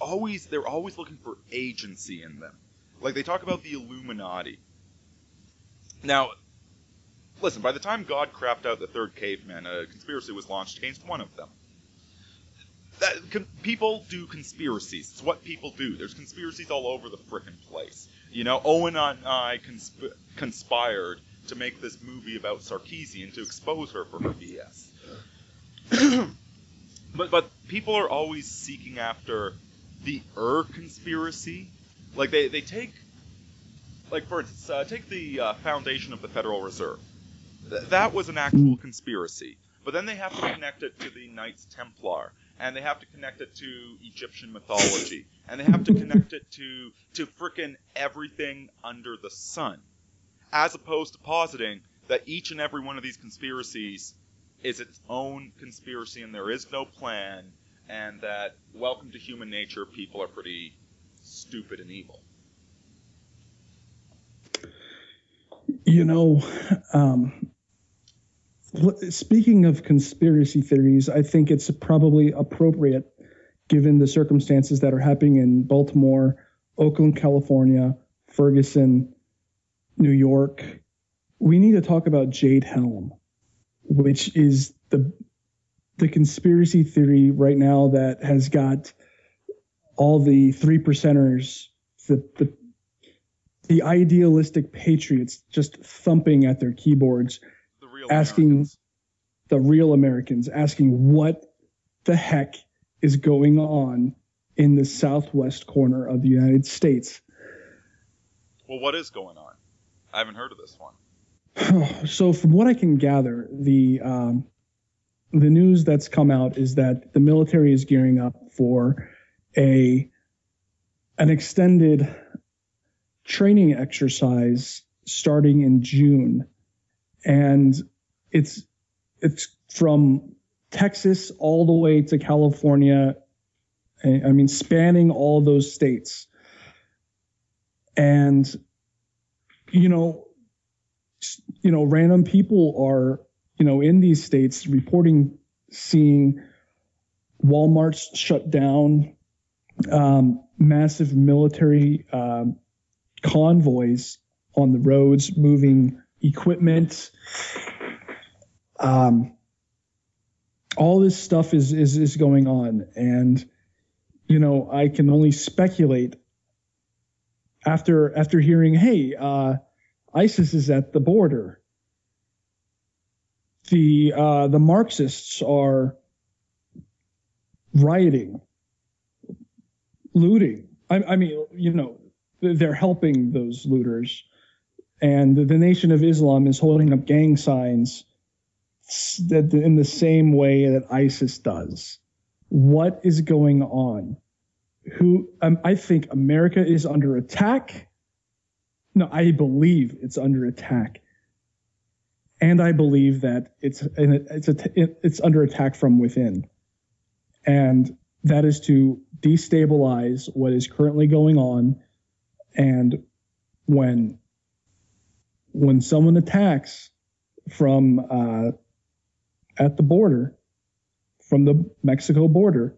D: always looking for agency in them. Like, they talk about the Illuminati. Now, listen, by the time God crapped out the third caveman, a conspiracy was launched against one of them. People do conspiracies. It's what people do. There's conspiracies all over the frickin' place. Owen and I conspired to make this movie about Sarkeesian to expose her for her BS. But people are always seeking after the conspiracy. Like, they take, like, for instance, take the foundation of the Federal Reserve. That was an actual conspiracy. But then they have to connect it to the Knights Templar, and they have to connect it to Egyptian mythology, and they have to connect it to frickin' everything under the sun, as opposed to positing that each and every one of these conspiracies is its own conspiracy and there is no plan, and that, welcome to human nature, people are pretty stupid and evil.
E: Speaking of conspiracy theories, I think it's probably appropriate, given the circumstances that are happening in Baltimore, Oakland, California, Ferguson, New York. We need to talk about Jade Helm, which is the conspiracy theory right now that has got all the 3%ers, the idealistic patriots just thumping at their keyboards, the real Americans asking what the heck is going on in the southwest corner of the United States.
D: Well, what is going on? I haven't heard of this one.
E: So from what I can gather, the news that's come out is that the military is gearing up for an extended training exercise starting in June. And it's from Texas all the way to California. I mean, spanning all those states. And, random people are, in these states reporting seeing Walmarts shut down, massive military convoys on the roads moving equipment. all this stuff is going on, and I can only speculate after hearing, hey, ISIS is at the border. The Marxists are rioting, looting. I mean, they're helping those looters, and the Nation of Islam is holding up gang signs that in the same way that ISIS does. What is going on? I think America is under attack. No, I believe it's under attack, and I believe that it's under attack from within, and that is to destabilize what is currently going on. And when someone attacks from at the border, from the Mexico border,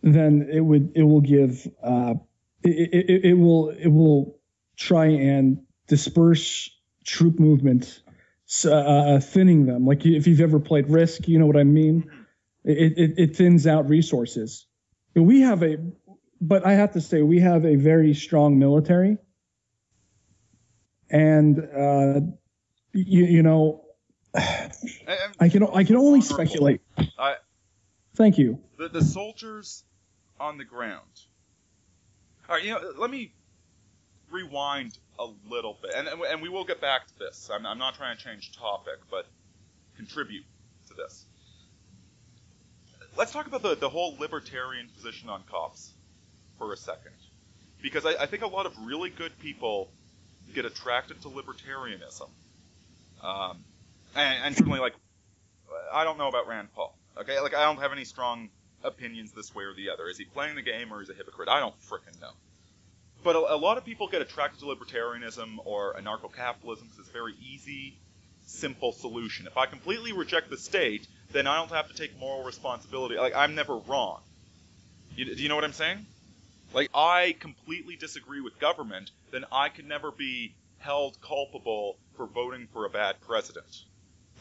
E: then it will try and disperse troop movements, thinning them. Like if you've ever played Risk, you know what I mean. It thins out resources. But I have to say we have a very strong military, and I can only speculate. Thank you.
D: The soldiers on the ground. All right, let me rewind a little bit, and we will get back to this. I'm not trying to change topic, but contribute to this. Let's talk about the whole libertarian position on cops for a second, because I think a lot of really good people get attracted to libertarianism, and certainly, like, I don't know about Rand Paul. Okay, like, I don't have any strong opinions this way or the other. Is he playing the game or is he a hypocrite? I don't frickin' know. But a lot of people get attracted to libertarianism or anarcho-capitalism because it's a very easy, simple solution. If I completely reject the state, then I don't have to take moral responsibility. Like, I'm never wrong. Do you know what I'm saying? Like, I completely disagree with government, then I can never be held culpable for voting for a bad president.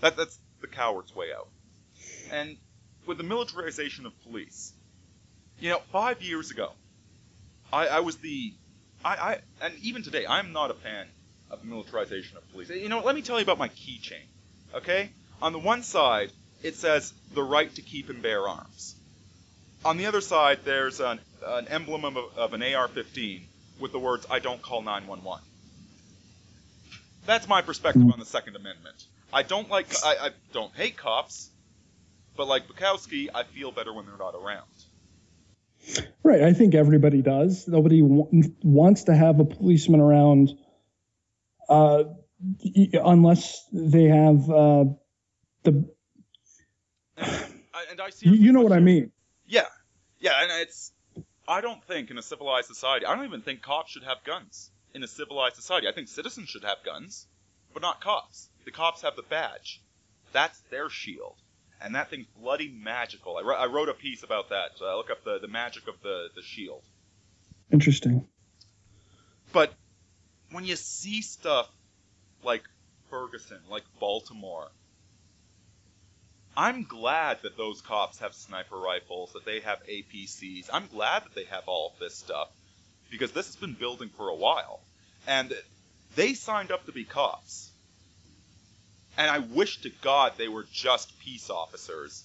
D: That's the coward's way out. And with the militarization of police, 5 years ago, I was and even today, I'm not a fan of the militarization of police. Let me tell you about my keychain, okay? On the one side, it says, the right to keep and bear arms. On the other side, there's an emblem of an AR-15 with the words, I don't call 911. That's my perspective on the Second Amendment. I don't hate cops, but like Bukowski, I feel better when they're not around.
E: Right, I think everybody does. Nobody wants to have a policeman around unless they have the...
D: And I see.
E: You know what I mean?
D: Yeah, and I don't think in a civilized society, I don't even think cops should have guns in a civilized society. I think citizens should have guns, but not cops. The cops have the badge. That's their shield. And that thing's bloody magical. I wrote a piece about that. Look up the magic of the shield.
E: Interesting.
D: But when you see stuff like Ferguson, like Baltimore, I'm glad that those cops have sniper rifles, that they have APCs. I'm glad that they have all of this stuff, because this has been building for a while. And they signed up to be cops. And I wish to God they were just peace officers,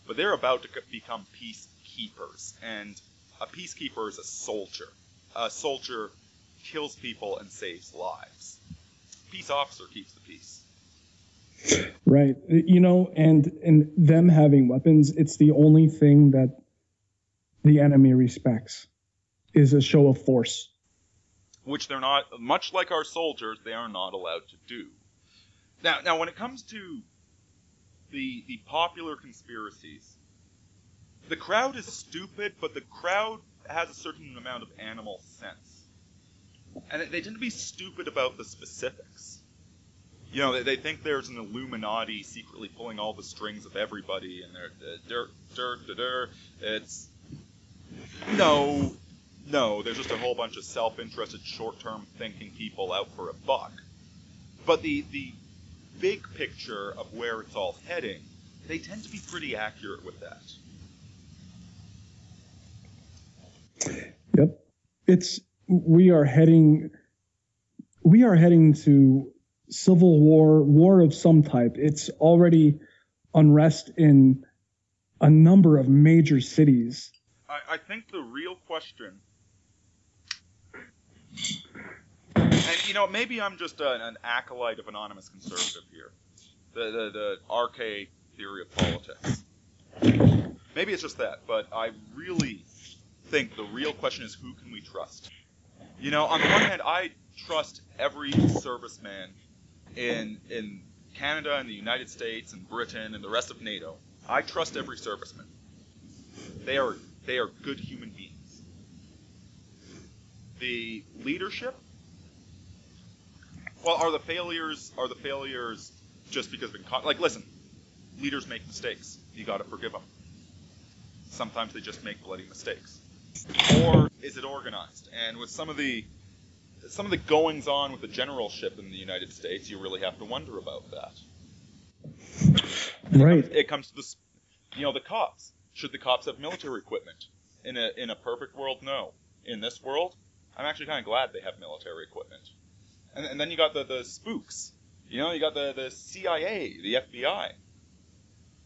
D: but they're about to become peacekeepers. And a peacekeeper is a soldier. A soldier kills people and saves lives. Peace officer keeps the peace.
E: Right. And them having weapons, it's the only thing that the enemy respects, is a show of force.
D: Which they're not, much like our soldiers, they are not allowed to do. Now, when it comes to the popular conspiracies, the crowd is stupid, but the crowd has a certain amount of animal sense. And they tend to be stupid about the specifics. They think there's an Illuminati secretly pulling all the strings of everybody, and they're it's... No, there's just a whole bunch of self-interested, short-term thinking people out for a buck. But the big picture of where it's all heading they tend to be pretty accurate with that.
E: Yep. We are heading to civil war of some type. It's already unrest in a number of major cities.
D: I think the real question, and maybe I'm just an acolyte of anonymous conservative here, the RK theory of politics. Maybe it's just that, but I really think the real question is, who can we trust? On the one hand, I trust every serviceman in Canada and the United States and Britain and the rest of NATO. I trust every serviceman. They are good human beings. The leadership, well, are the failures just because they've been caught? Like, listen, leaders make mistakes. You got to forgive them. Sometimes they just make bloody mistakes. Or is it organized? And with some of the goings on with the generalship in the United States, you really have to wonder about that.
E: Right.
D: It comes to the cops. Should the cops have military equipment? In a perfect world, no. In this world, I'm actually kind of glad they have military equipment. And then you got the spooks. You got the CIA, the FBI.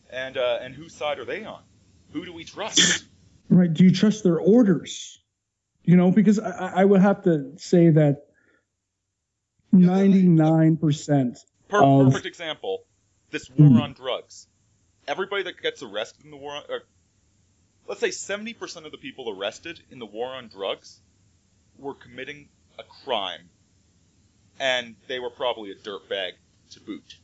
D: And whose side are they on? Who do we trust?
E: Right. Do you trust their orders? Because I would have to say that 99%
D: Perfect example, this war on drugs. Everybody that gets arrested in the war on... let's say 70% of the people arrested in the war on drugs were committing a crime. And they were probably a dirtbag to boot.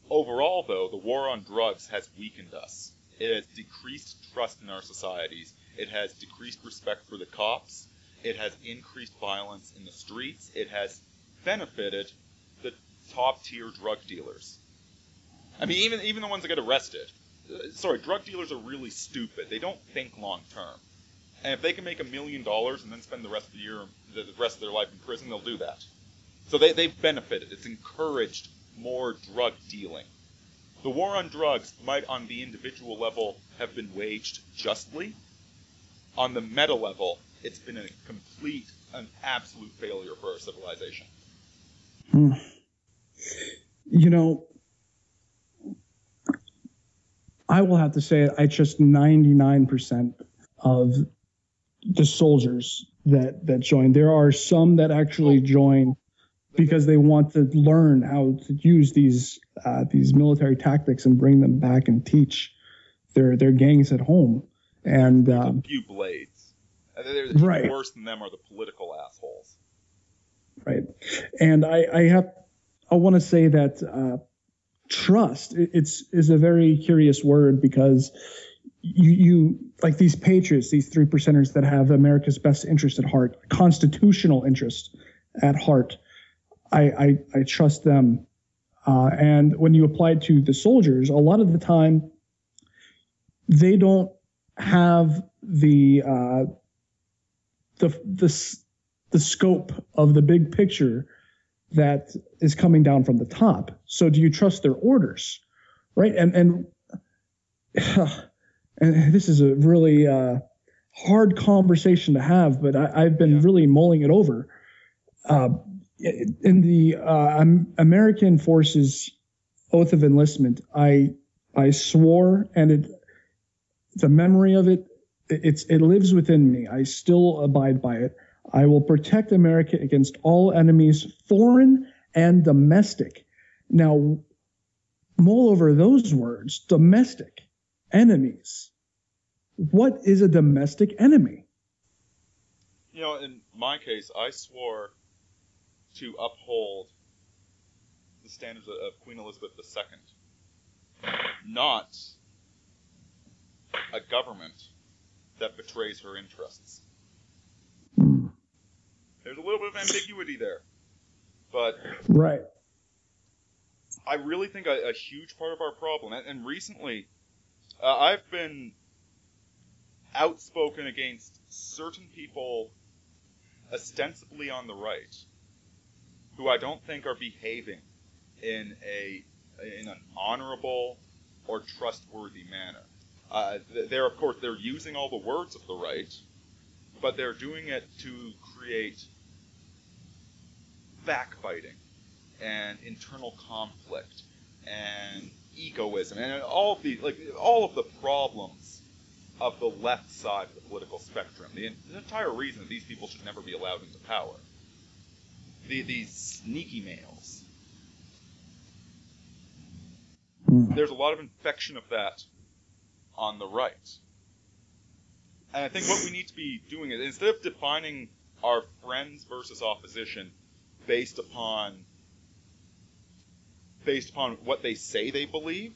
D: Overall, though, the war on drugs has weakened us. It has decreased trust in our societies. It has decreased respect for the cops. It has increased violence in the streets. It has benefited the top-tier drug dealers. I mean, even the ones that get arrested. Drug dealers are really stupid. They don't think long-term. And if they can make $1 million and then spend the rest of their life in prison, they'll do that. So they've benefited. It's encouraged more drug dealing. The war on drugs might, on the individual level, have been waged justly. On the meta level, it's been an absolute failure for our civilization.
E: I will have to say I trust 99% of the soldiers that join. There are some that actually join because they want to learn how to use these military tactics and bring them back and teach their gangs at home. And
D: a few blades.
E: Right.
D: Worse than them are the political assholes.
E: Right. And I want to say that trust is a very curious word, because you like these patriots, these 3%ers that have America's best interest at heart, constitutional interest at heart. I trust them. And when you apply it to the soldiers, a lot of the time they don't have the scope of the big picture that is coming down from the top. So do you trust their orders? Right. And this is a really hard conversation to have, but I've been really mulling it over. In the American Forces Oath of Enlistment, I swore, and the memory of it lives within me. I still abide by it. I will protect America against all enemies, foreign and domestic. Now, mull over those words, domestic enemies. What is a domestic enemy?
D: In my case, I swore to uphold the standards of Queen Elizabeth II, not a government that betrays her interests. There's a little bit of ambiguity there, but
E: right.
D: I really think a huge part of our problem, and recently I've been outspoken against certain people ostensibly on the right who I don't think are behaving in a in an honorable or trustworthy manner. Of course, they're using all the words of the right, but they're doing it to create backbiting and internal conflict and egoism and all of the problems of the left side of the political spectrum. The entire reason that these people should never be allowed into power. These sneaky males. There's a lot of infection of that on the right. And I think what we need to be doing is, instead of defining our friends versus opposition based upon what they say they believe,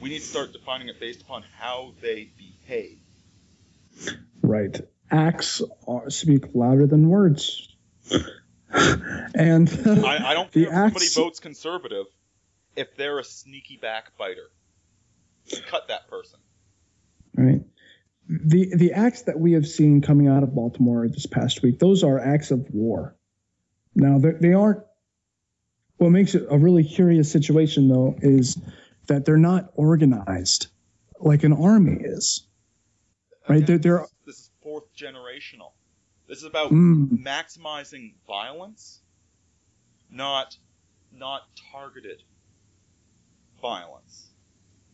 D: we need to start defining it based upon how they behave.
E: Right. Acts speak louder than words. And
D: I don't care if somebody votes conservative if they're a sneaky backbiter. Cut that person.
E: Right. The acts that we have seen coming out of Baltimore this past week, those are acts of war. Now, they aren't. What makes it a really curious situation, though, is that they're not organized like an army is. Right?
D: Again, this is fourth generational. This is about maximizing violence, not targeted violence.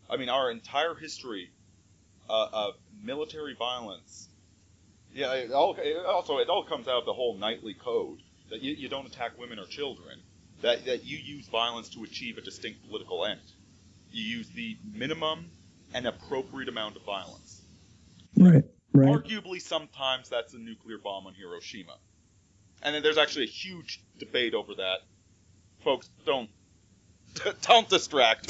D: I mean, our entire history of military violence, it all comes out of the whole knightly code, that you don't attack women or children, that you use violence to achieve a distinct political end. You use the minimum and appropriate amount of violence.
E: Right.
D: Arguably, sometimes that's a nuclear bomb on Hiroshima. And then there's actually a huge debate over that. Folks, don't distract.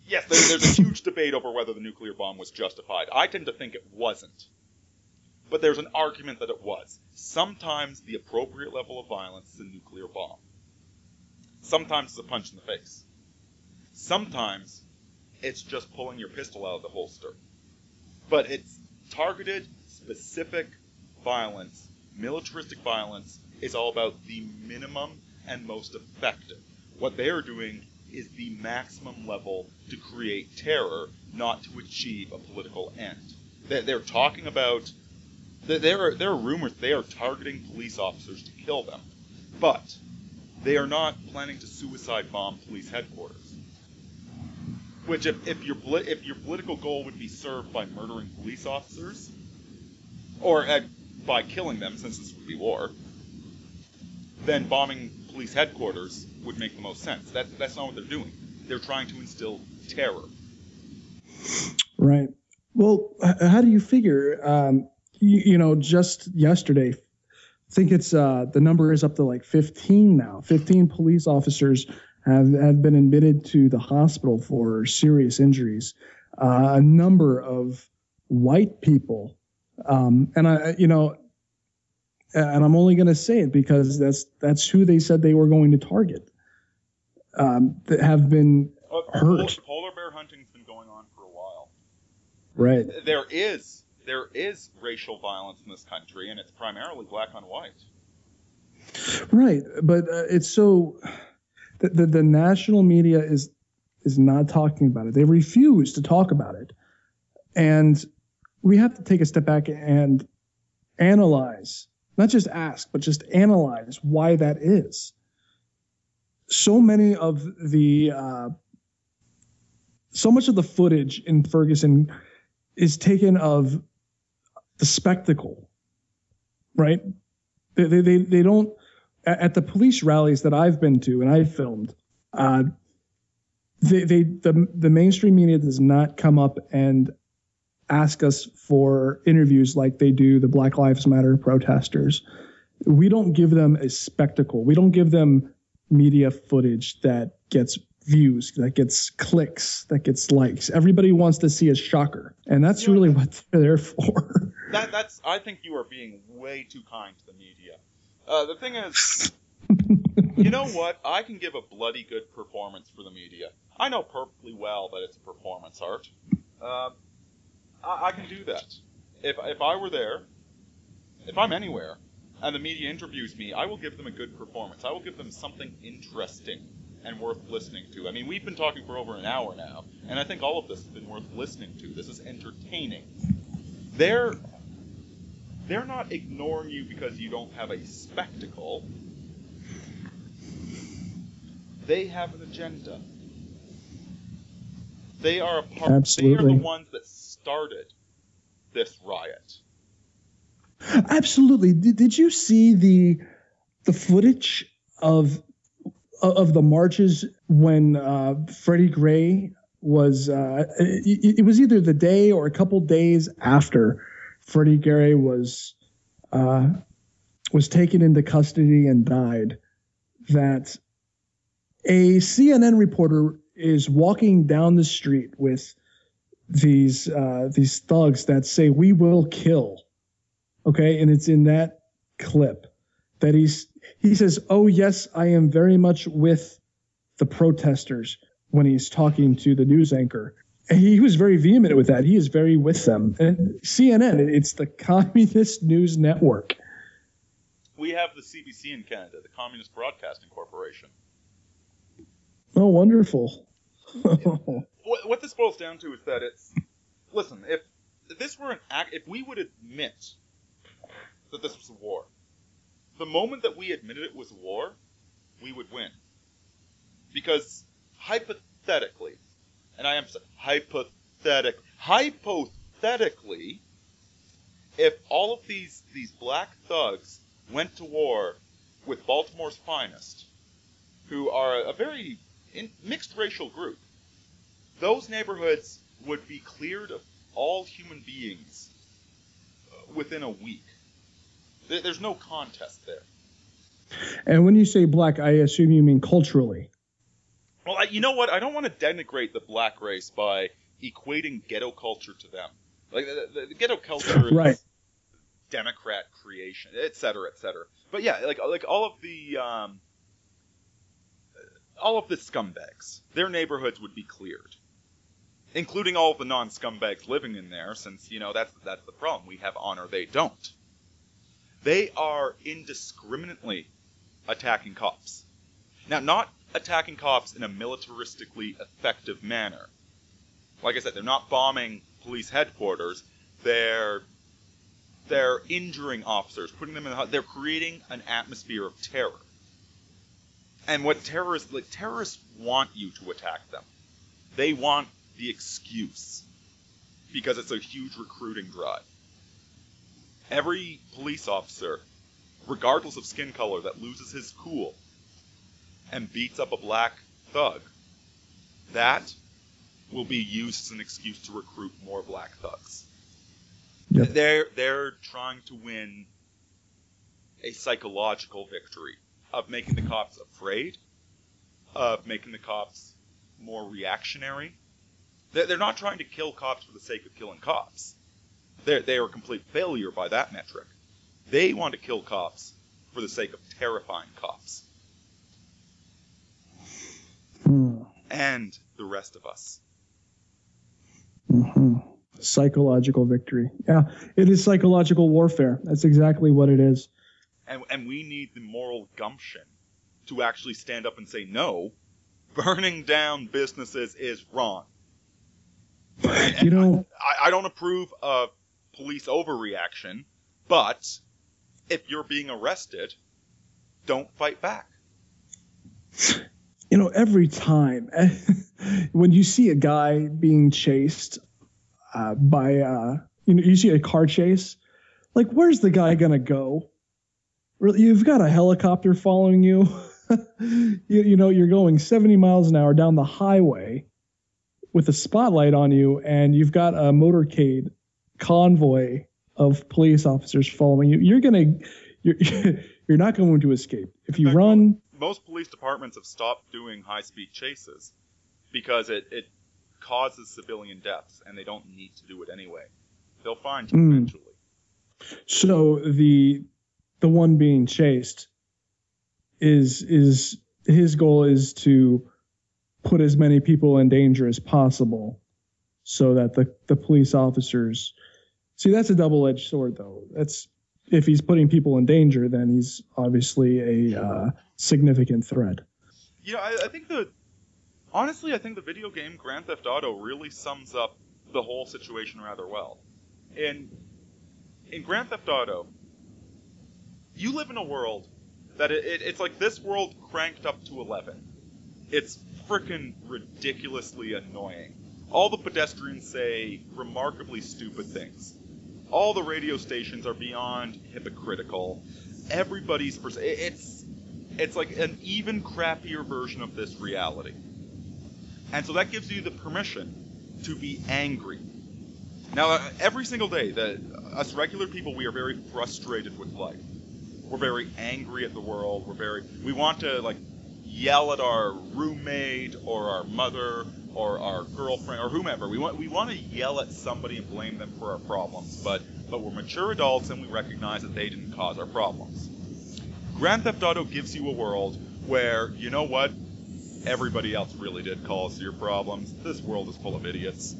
D: Yes, there's a huge debate over whether the nuclear bomb was justified. I tend to think it wasn't. But there's an argument that it was. Sometimes the appropriate level of violence is a nuclear bomb. Sometimes it's a punch in the face. Sometimes it's just pulling your pistol out of the holster. But it's targeted, specific violence. Militaristic violence is all about the minimum and most effective. What they are doing is the maximum level to create terror, not to achieve a political end. They're talking about... There are rumors they are targeting police officers to kill them. But they are not planning to suicide bomb police headquarters. Which, if your political goal would be served by murdering police officers, or by killing them, since this would be war, then bombing police headquarters would make the most sense. That's not what they're doing. They're trying to instill terror.
E: Right. Well, how do you figure? Just yesterday, I think it's the number is up to like 15 now. 15 police officers have been admitted to the hospital for serious injuries. A number of white people, and I'm only going to say it because that's who they said they were going to target. That have been hurt.
D: Polar bear hunting's been going on for a while.
E: Right.
D: There is racial violence in this country, and it's primarily black on white.
E: Right, but it's so the national media is not talking about it. They refuse to talk about it, and we have to take a step back and analyze, not just ask, but just analyze why that is. So much of the footage in Ferguson is taken of the spectacle, right? They don't, at the police rallies that I've been to and I've filmed, the mainstream media does not come up and ask us for interviews like they do the Black Lives Matter protesters. We don't give them a spectacle. We don't give them media footage that gets views, that gets clicks, that gets likes. Everybody wants to see a shocker, and that's really what they're there for.
D: I think you are being way too kind to the media. The thing is, you know what? I can give a bloody good performance for the media. I know perfectly well that it's a performance art. I can do that. If I were there, if I'm anywhere, and the media interviews me, I will give them a good performance. I will give them something interesting and worth listening to. I mean, we've been talking for over an hour now, and I think all of this has been worth listening to. This is entertaining. They're not ignoring you because you don't have a spectacle. They have an agenda. They are a part.
E: Absolutely.
D: They are the ones that started this riot.
E: Absolutely. Did you see the footage of the marches when Freddie Gray was? It was either the day or a couple days after Freddie Gray was taken into custody and died. That a CNN reporter is walking down the street with these thugs that say, "We will kill." Okay, and it's in that clip that he says, "Oh yes, I am very much with the protesters," when he's talking to the news anchor. And he was very vehement with that. He is very with them. And CNN, it's the Communist News Network.
D: We have the CBC in Canada, the Communist Broadcasting Corporation.
E: Oh, wonderful.
D: What this boils down to is that it's... Listen, if this were an act... If we would admit that this was a war, the moment that we admitted it was a war, we would win. Because hypothetically, and I emphasize hypothetically, if all of these black thugs went to war with Baltimore's finest, who are a very mixed racial group, those neighborhoods would be cleared of all human beings within a week. There's no contest there.
E: And when you say black, I assume you mean culturally.
D: Well, you know what? I don't want to denigrate the black race by equating ghetto culture to them. Like the ghetto culture is
E: right.
D: Democrat creation, et cetera, et cetera. But yeah, like all of the scumbags, their neighborhoods would be cleared, including all of the non-scumbags living in there. Since that's the problem. We have honor, they don't. They are indiscriminately attacking cops. Now, not attacking cops in a militaristically effective manner. Like I said, they're not bombing police headquarters. They're injuring officers, putting them in the... They're creating an atmosphere of terror. And what terrorists want you to attack them. They want the excuse. Because it's a huge recruiting drive. Every police officer, regardless of skin color, that loses his cool and beats up a black thug, that will be used as an excuse to recruit more black thugs. Yep. They're trying to win a psychological victory of making the cops afraid, of making the cops more reactionary. They're not trying to kill cops for the sake of killing cops. They are a complete failure by that metric. They want to kill cops for the sake of terrifying cops. And the rest of us.
E: Mm-hmm. Psychological victory. Yeah, it is psychological warfare. That's exactly what it is.
D: And we need the moral gumption to actually stand up and say, no, burning down businesses is wrong. And I don't approve of police overreaction, but if you're being arrested, don't fight back.
E: Every time when you see a guy being chased by you see a car chase, like, where's the guy gonna go? You've got a helicopter following you. You're going 70 miles an hour down the highway with a spotlight on you, and you've got a motorcade convoy of police officers following you. You're not going to escape. If you run...
D: Most police departments have stopped doing high-speed chases because it causes civilian deaths, and they don't need to do it anyway. They'll find you eventually.
E: So the one being chased is his goal is to put as many people in danger as possible so that the police officers... See, that's a double-edged sword, though. If he's putting people in danger, then he's obviously a significant threat.
D: I think honestly, I think the video game Grand Theft Auto really sums up the whole situation rather well. In Grand Theft Auto, you live in a world that it's like this world cranked up to 11. It's frickin' ridiculously annoying. All the pedestrians say remarkably stupid things. All the radio stations are beyond hypocritical. Everybody's it's like an even crappier version of this reality. And so that gives you the permission to be angry. Now, every single day, us regular people, we are very frustrated with life. We're very angry at the world. We want to, like, yell at our roommate or our mother or our girlfriend or whomever. We want to yell at somebody and blame them for our problems. But we're mature adults and we recognize that they didn't cause our problems. Grand Theft Auto gives you a world where, you know what? Everybody else really did cause your problems. This world is full of idiots.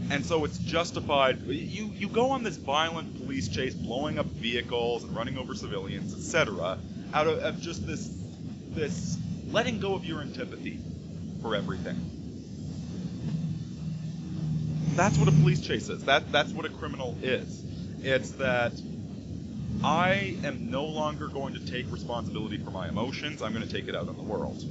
D: And so it's justified. You go on this violent police chase, blowing up vehicles and running over civilians, etc., out of just this letting go of your antipathy for everything. That's what a police chase is. That's what a criminal is. It's that I am no longer going to take responsibility for my emotions. I'm going to take it out on the world.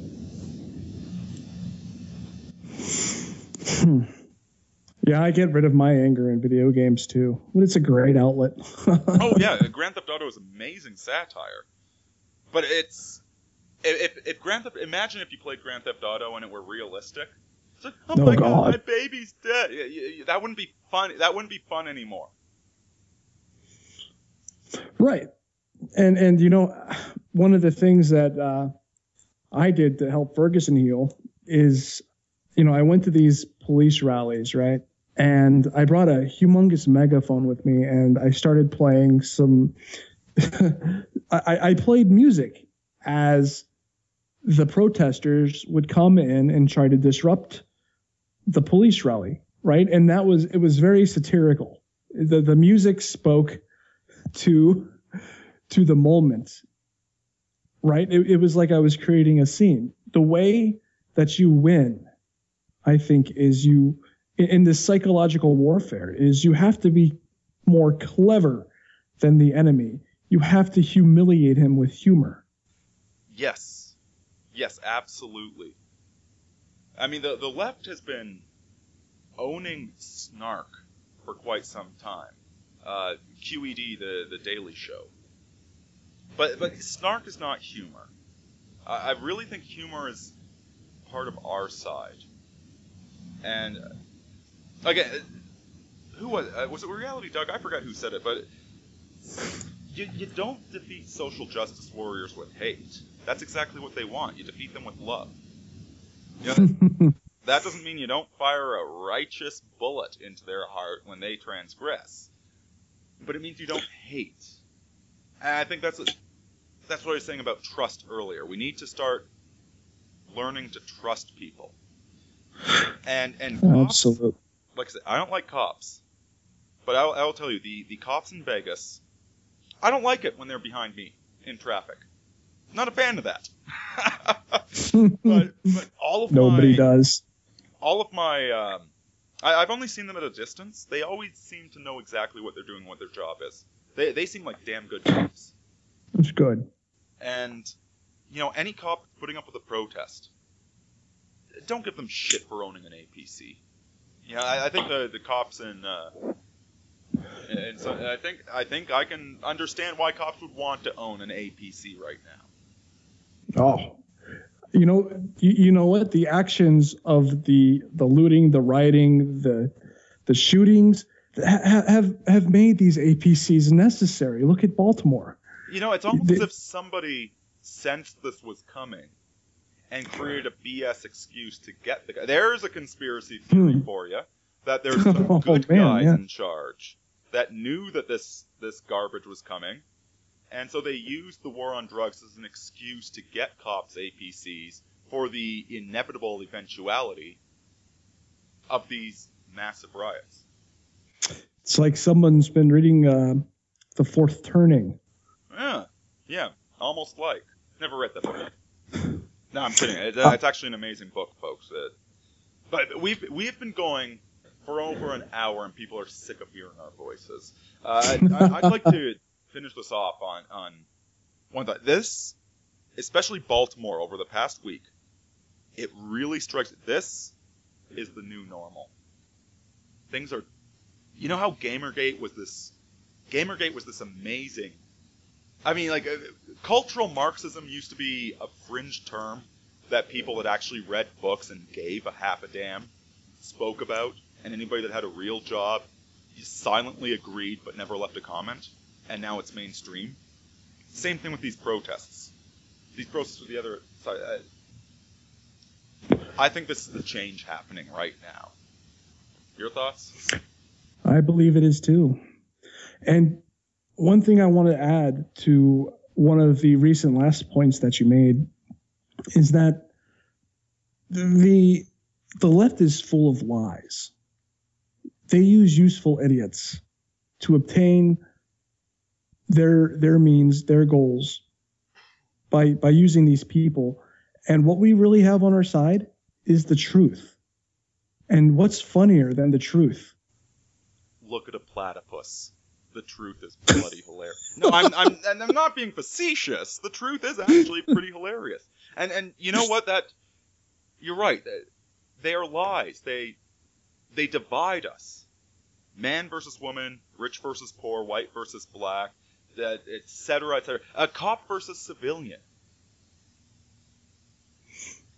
E: Yeah, I get rid of my anger in video games too, but it's a great outlet.
D: Oh yeah, Grand Theft Auto is amazing satire, but if imagine if you played Grand Theft Auto and it were realistic. It's like, oh my God, my baby's dead. That wouldn't be fun. That wouldn't be fun anymore.
E: Right, and you know, one of the things that I did to help Ferguson heal is, you know, I went to these police rallies, right? And I brought a humongous megaphone with me, and I started playing some. I played music as the protesters would come in and try to disrupt the police rally, right? And it was very satirical. The music spoke to the moment, right? It was like I was creating a scene. The way that you win, I think, is in this psychological warfare, is you have to be more clever than the enemy. You have to humiliate him with humor.
D: Yes, absolutely. I mean, the left has been owning snark for quite some time. QED, the Daily Show. But snark is not humor. I really think humor is part of our side. And again, who was it? Reality Doug? I forgot who said it, but you don't defeat social justice warriors with hate. That's exactly what they want. You defeat them with love. You know, that doesn't mean you don't fire a righteous bullet into their heart when they transgress, but it means you don't hate. And I think that's what I was saying about trust earlier. We need to start learning to trust people. And cops,
E: absolutely.
D: Like I said, I don't like cops, but I'll tell you, the cops in Vegas, I don't like it when they're behind me in traffic. Not a fan of that. but all of
E: nobody does.
D: All of my I've only seen them at a distance. They always seem to know exactly what they're doing, what their job is. They seem like damn good cops.
E: That's good.
D: And you know, any cop putting up with a protest, don't give them shit for owning an APC. Yeah, I think the cops and so I think I can understand why cops would want to own an APC right now.
E: Oh, you know what? The actions of the looting, the rioting, the shootings have made these APCs necessary. Look at Baltimore.
D: You know, it's almost as if somebody sensed this was coming and created a BS excuse to get the guy. There's a conspiracy theory for you, that there's some good guys in charge that knew that this garbage was coming, and so they used the war on drugs as an excuse to get cops APCs for the inevitable eventuality of these massive riots.
E: It's like someone's been reading The Fourth Turning.
D: Yeah, almost like. Never read that book. No, I'm kidding. It's actually an amazing book, folks. But we've been going for over an hour, and people are sick of hearing our voices. I'd like to finish this off on one thought. This, especially Baltimore, over the past week, it really strikes. This is the new normal. Things are, you know how Gamergate was this amazing. I mean, like, cultural Marxism used to be a fringe term that people that actually read books and gave a half a damn spoke about, and anybody that had a real job silently agreed but never left a comment, and now it's mainstream. Same thing with these protests. These protests with the other side. I think this is the change happening right now. Your thoughts?
E: I believe it is too. And one thing I want to add to one of the recent last points that you made is that the left is full of lies. They use useful idiots to obtain their means, their goals by using these people. And what we really have on our side is the truth. And what's funnier than the truth?
D: Look at a platypus. The truth is bloody hilarious. No, I'm not being facetious. The truth is actually pretty hilarious. And you know what? You're right. They are lies. They divide us. Man versus woman, rich versus poor, white versus black, etc., etc. A cop versus civilian.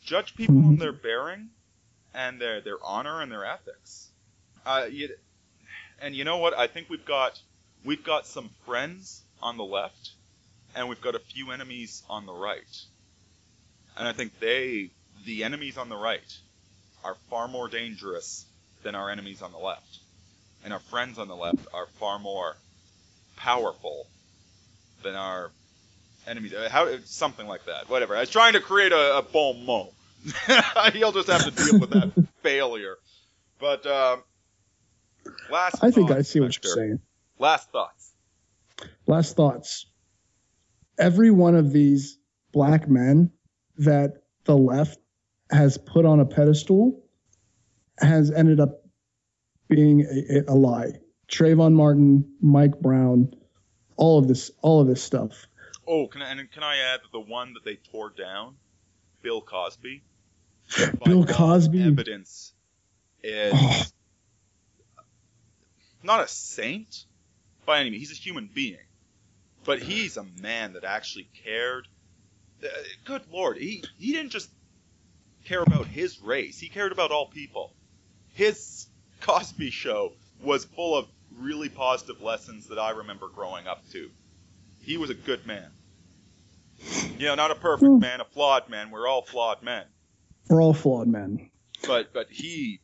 D: Judge people on their bearing and their honor and their ethics. And you know what? I think we've got some friends on the left, and we've got a few enemies on the right. And I think the enemies on the right, are far more dangerous than our enemies on the left. And our friends on the left are far more powerful than our enemies. Something like that. Whatever. I was trying to create a bon mot. He'll just have to deal with that failure. But
E: I think I see what you're saying.
D: Last thoughts.
E: Every one of these black men that the left has put on a pedestal has ended up being a lie. Trayvon Martin, Mike Brown, all of this stuff.
D: Oh, can I add that the one that they tore down, Bill Cosby?
E: Bill Cosby.
D: Evidence is not a saint by any means. He's a human being, but he's a man that actually cared. Good Lord, he didn't just care about his race. He cared about all people. His Cosby Show was full of really positive lessons that I remember growing up to. He was a good man. You know, not a perfect man, a flawed man. We're all flawed men.
E: We're all flawed men.
D: But he's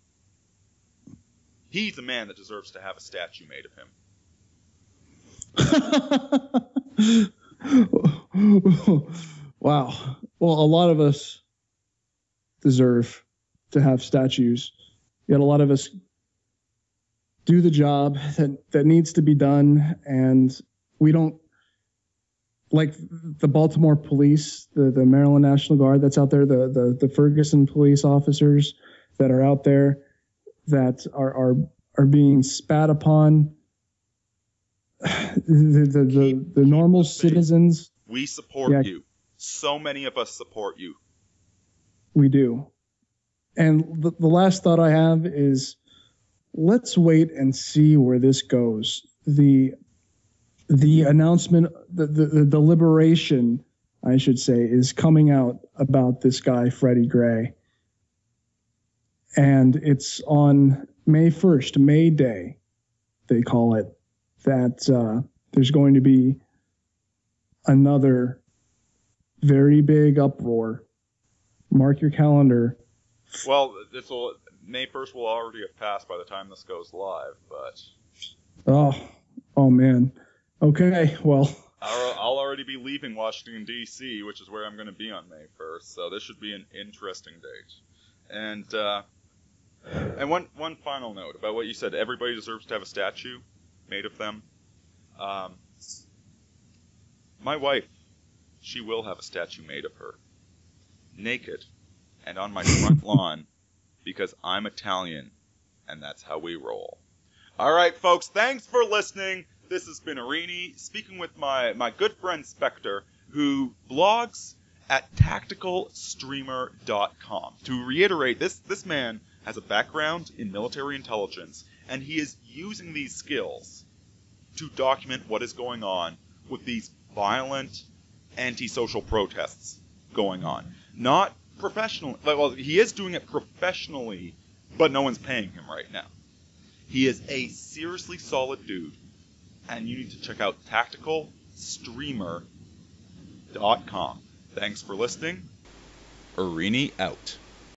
D: a man that deserves to have a statue made
E: of him. Wow. Well, a lot of us deserve to have statues. Yet a lot of us do the job that needs to be done, and we don't, like the Baltimore police, the Maryland National Guard that's out there, the Ferguson police officers that are out there that are being spat upon. The normal citizens.
D: We support you. So many of us support you.
E: We do. And the last thought I have is, let's wait and see where this goes. The announcement, the liberation, I should say, is coming out about this guy, Freddie Gray. And it's on May 1st, May Day, they call it, that there's going to be another very big uproar. Mark your calendar.
D: Well, May 1st will already have passed by the time this goes live, but...
E: Oh man. Okay, well...
D: I'll already be leaving Washington, D.C., which is where I'm going to be on May 1st, so this should be an interesting date. And one final note about what you said. Everybody deserves to have a statue made of them. My wife, she will have a statue made of her. naked, and on my front lawn, because I'm Italian, and that's how we roll. All right, folks, thanks for listening. This has been Arini speaking with my good friend Spectre, who blogs at tacticalstreamer.com. To reiterate, this man has a background in military intelligence, and he is using these skills to document what is going on with these violent antisocial protests going on. Not professionally. Well, he is doing it professionally, but no one's paying him right now. He is a seriously solid dude, and you need to check out tacticalstreamer.com. Thanks for listening. Arini out.